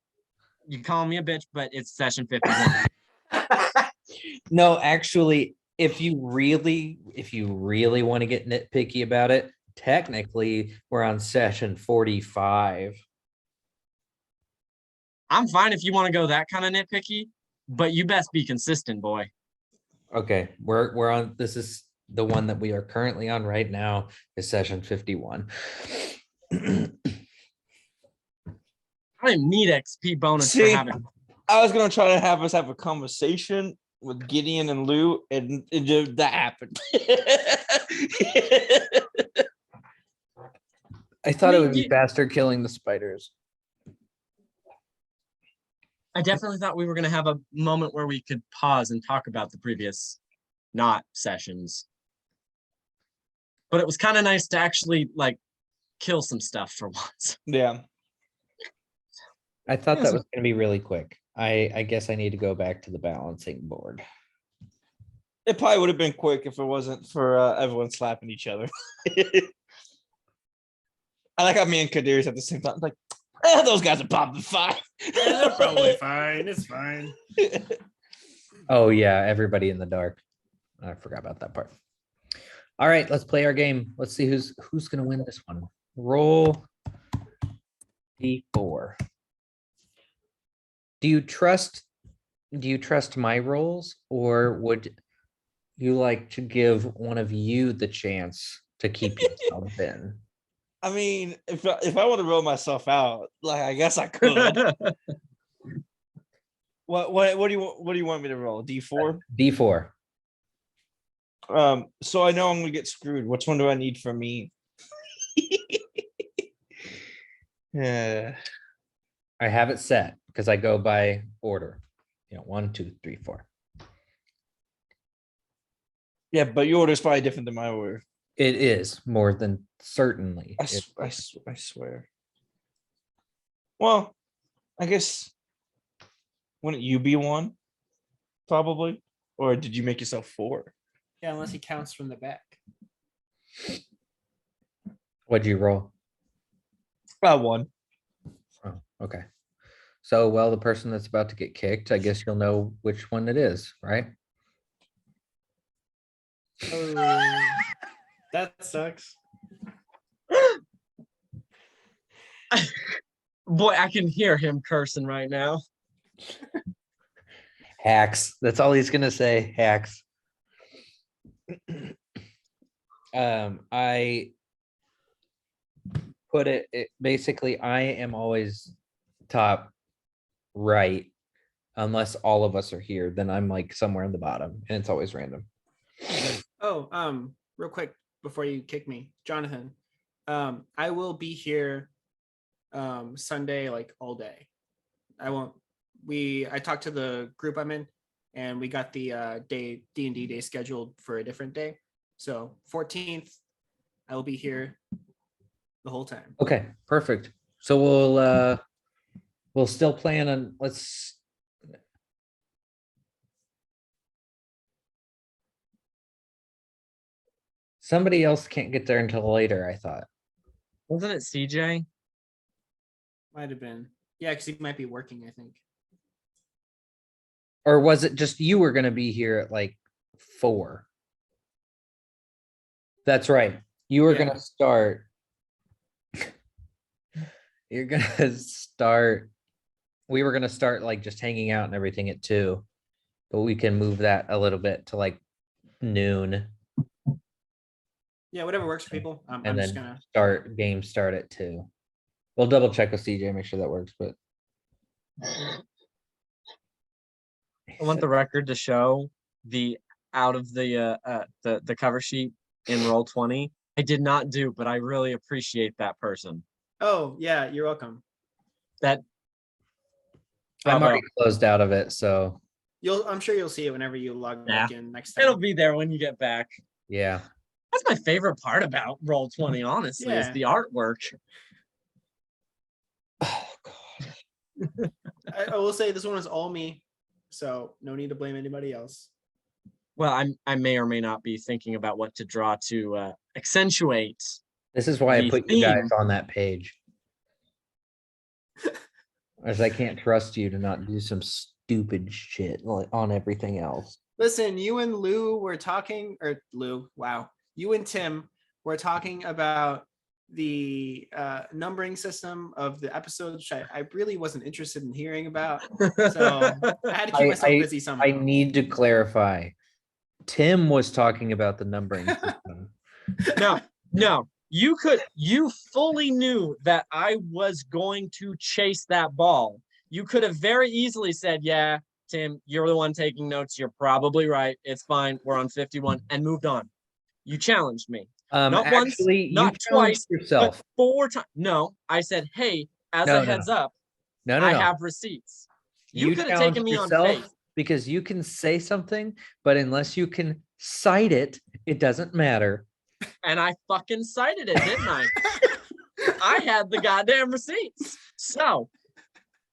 You call me a bitch, but it's session 51. No, actually, if you really want to get nitpicky about it, technically we're on session 45. I'm fine if you want to go that kind of nitpicky, but you best be consistent, boy. Okay, we're on, this is the one that we are currently on right now, is session 51. I didn't need XP bonus See, for having. I was gonna try to have us have a conversation with Gideon and Lou, and that happened. I thought it would be Maybe- faster killing the spiders. I definitely thought we were going to have a moment where we could pause and talk about the previous not sessions. But it was kind of nice to actually like kill some stuff for once. Yeah. I thought Yes. that was going to be really quick. I guess I need to go back to the balancing board. It probably would have been quick if it wasn't for everyone slapping each other. I like how me and Kadir's at the same time. Like, those guys are popping fine. They're probably fine. It's fine. Oh yeah, everybody in the dark. I forgot about that part. All right, let's play our game. Let's see who's going to win this one. Roll D4. Do you trust my rolls, or would you like to give one of you the chance to keep yourself in? I mean, if I want to roll myself out, like I guess I could. What do you want me to roll? D4. D4. So I know I'm gonna get screwed. Which one do I need for me? Yeah. I have it set because I go by order. 1, 2, 3, 4. Yeah, but your order is probably different than my order. It is more than certainly. I swear. Well, I guess wouldn't you be 1? Probably. Or did you make yourself 4? Yeah, unless he counts from the back. What'd you roll? 1. Oh, okay. So, well, the person that's about to get kicked, I guess you'll know which one it is, right? Oh, that sucks. Boy, I can hear him cursing right now. Hacks. That's all he's gonna say. Hacks. I put it basically. I am always top right, unless all of us are here. Then I'm like somewhere in the bottom, and it's always random. Oh, real quick before you kick me, Jonathan. I will be here Sunday like all day. I talked to the group I'm in, and we got the D&D day scheduled for a different day. So 14th, I will be here the whole time. Okay, perfect. So we'll still plan on somebody else can't get there until later, I thought. Wasn't it CJ? Might have been. Yeah, because he might be working, I think. Or was it just you were gonna be here at like 4? That's right. You were Yeah. gonna start. You're gonna start. We were gonna start like just hanging out and everything at 2, but we can move that a little bit to like noon Yeah, whatever works for people. and I'm then just gonna. start at 2. We'll double check with CJ, make sure that works, but I want the record to show the out of the cover sheet in roll 20. I did not do, but I really appreciate that person. Oh yeah, you're welcome. That I'm bravo. already closed out of it, so I'm sure you'll see it whenever you log back in next time. It'll be there when you get back. yeah. That's my favorite part about roll 20, honestly, is Yeah. the artwork. Oh god. I will say this one is all me, so no need to blame anybody else. Well, I may or may not be thinking about what to draw to accentuate. This is why I The put you guys theme. on that page. As I can't trust you to not do some stupid shit on everything else. Listen, you and Lou were talking, or Lou, wow. You and Tim were talking about the numbering system of the episodes, which I really wasn't interested in hearing about. So I had to keep myself busy somehow. I need to clarify. Tim was talking about the numbering system. No, you fully knew that I was going to chase that ball. You could have very easily said, yeah, Tim, you're the one taking notes. You're probably right. It's fine. We're on 51 and moved on. You challenged me. Not Actually, once, not twice, yourself. but 4 times. No, I said, hey, as a heads up, I have receipts. You could have taken me on faith. Because you can say something, but unless you can cite it, it doesn't matter. And I fucking cited it, didn't I? I had the goddamn receipts. So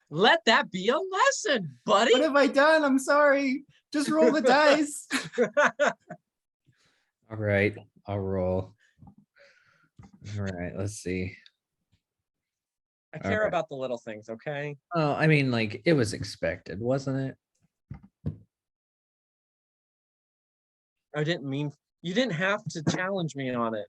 let that be a lesson, buddy. What have I done? I'm sorry. Just roll the dice. All right, I'll roll. All right, let's see. I care about the little things, okay? Oh, I mean, like, it was expected, wasn't it? I didn't mean, you didn't have to challenge me on it.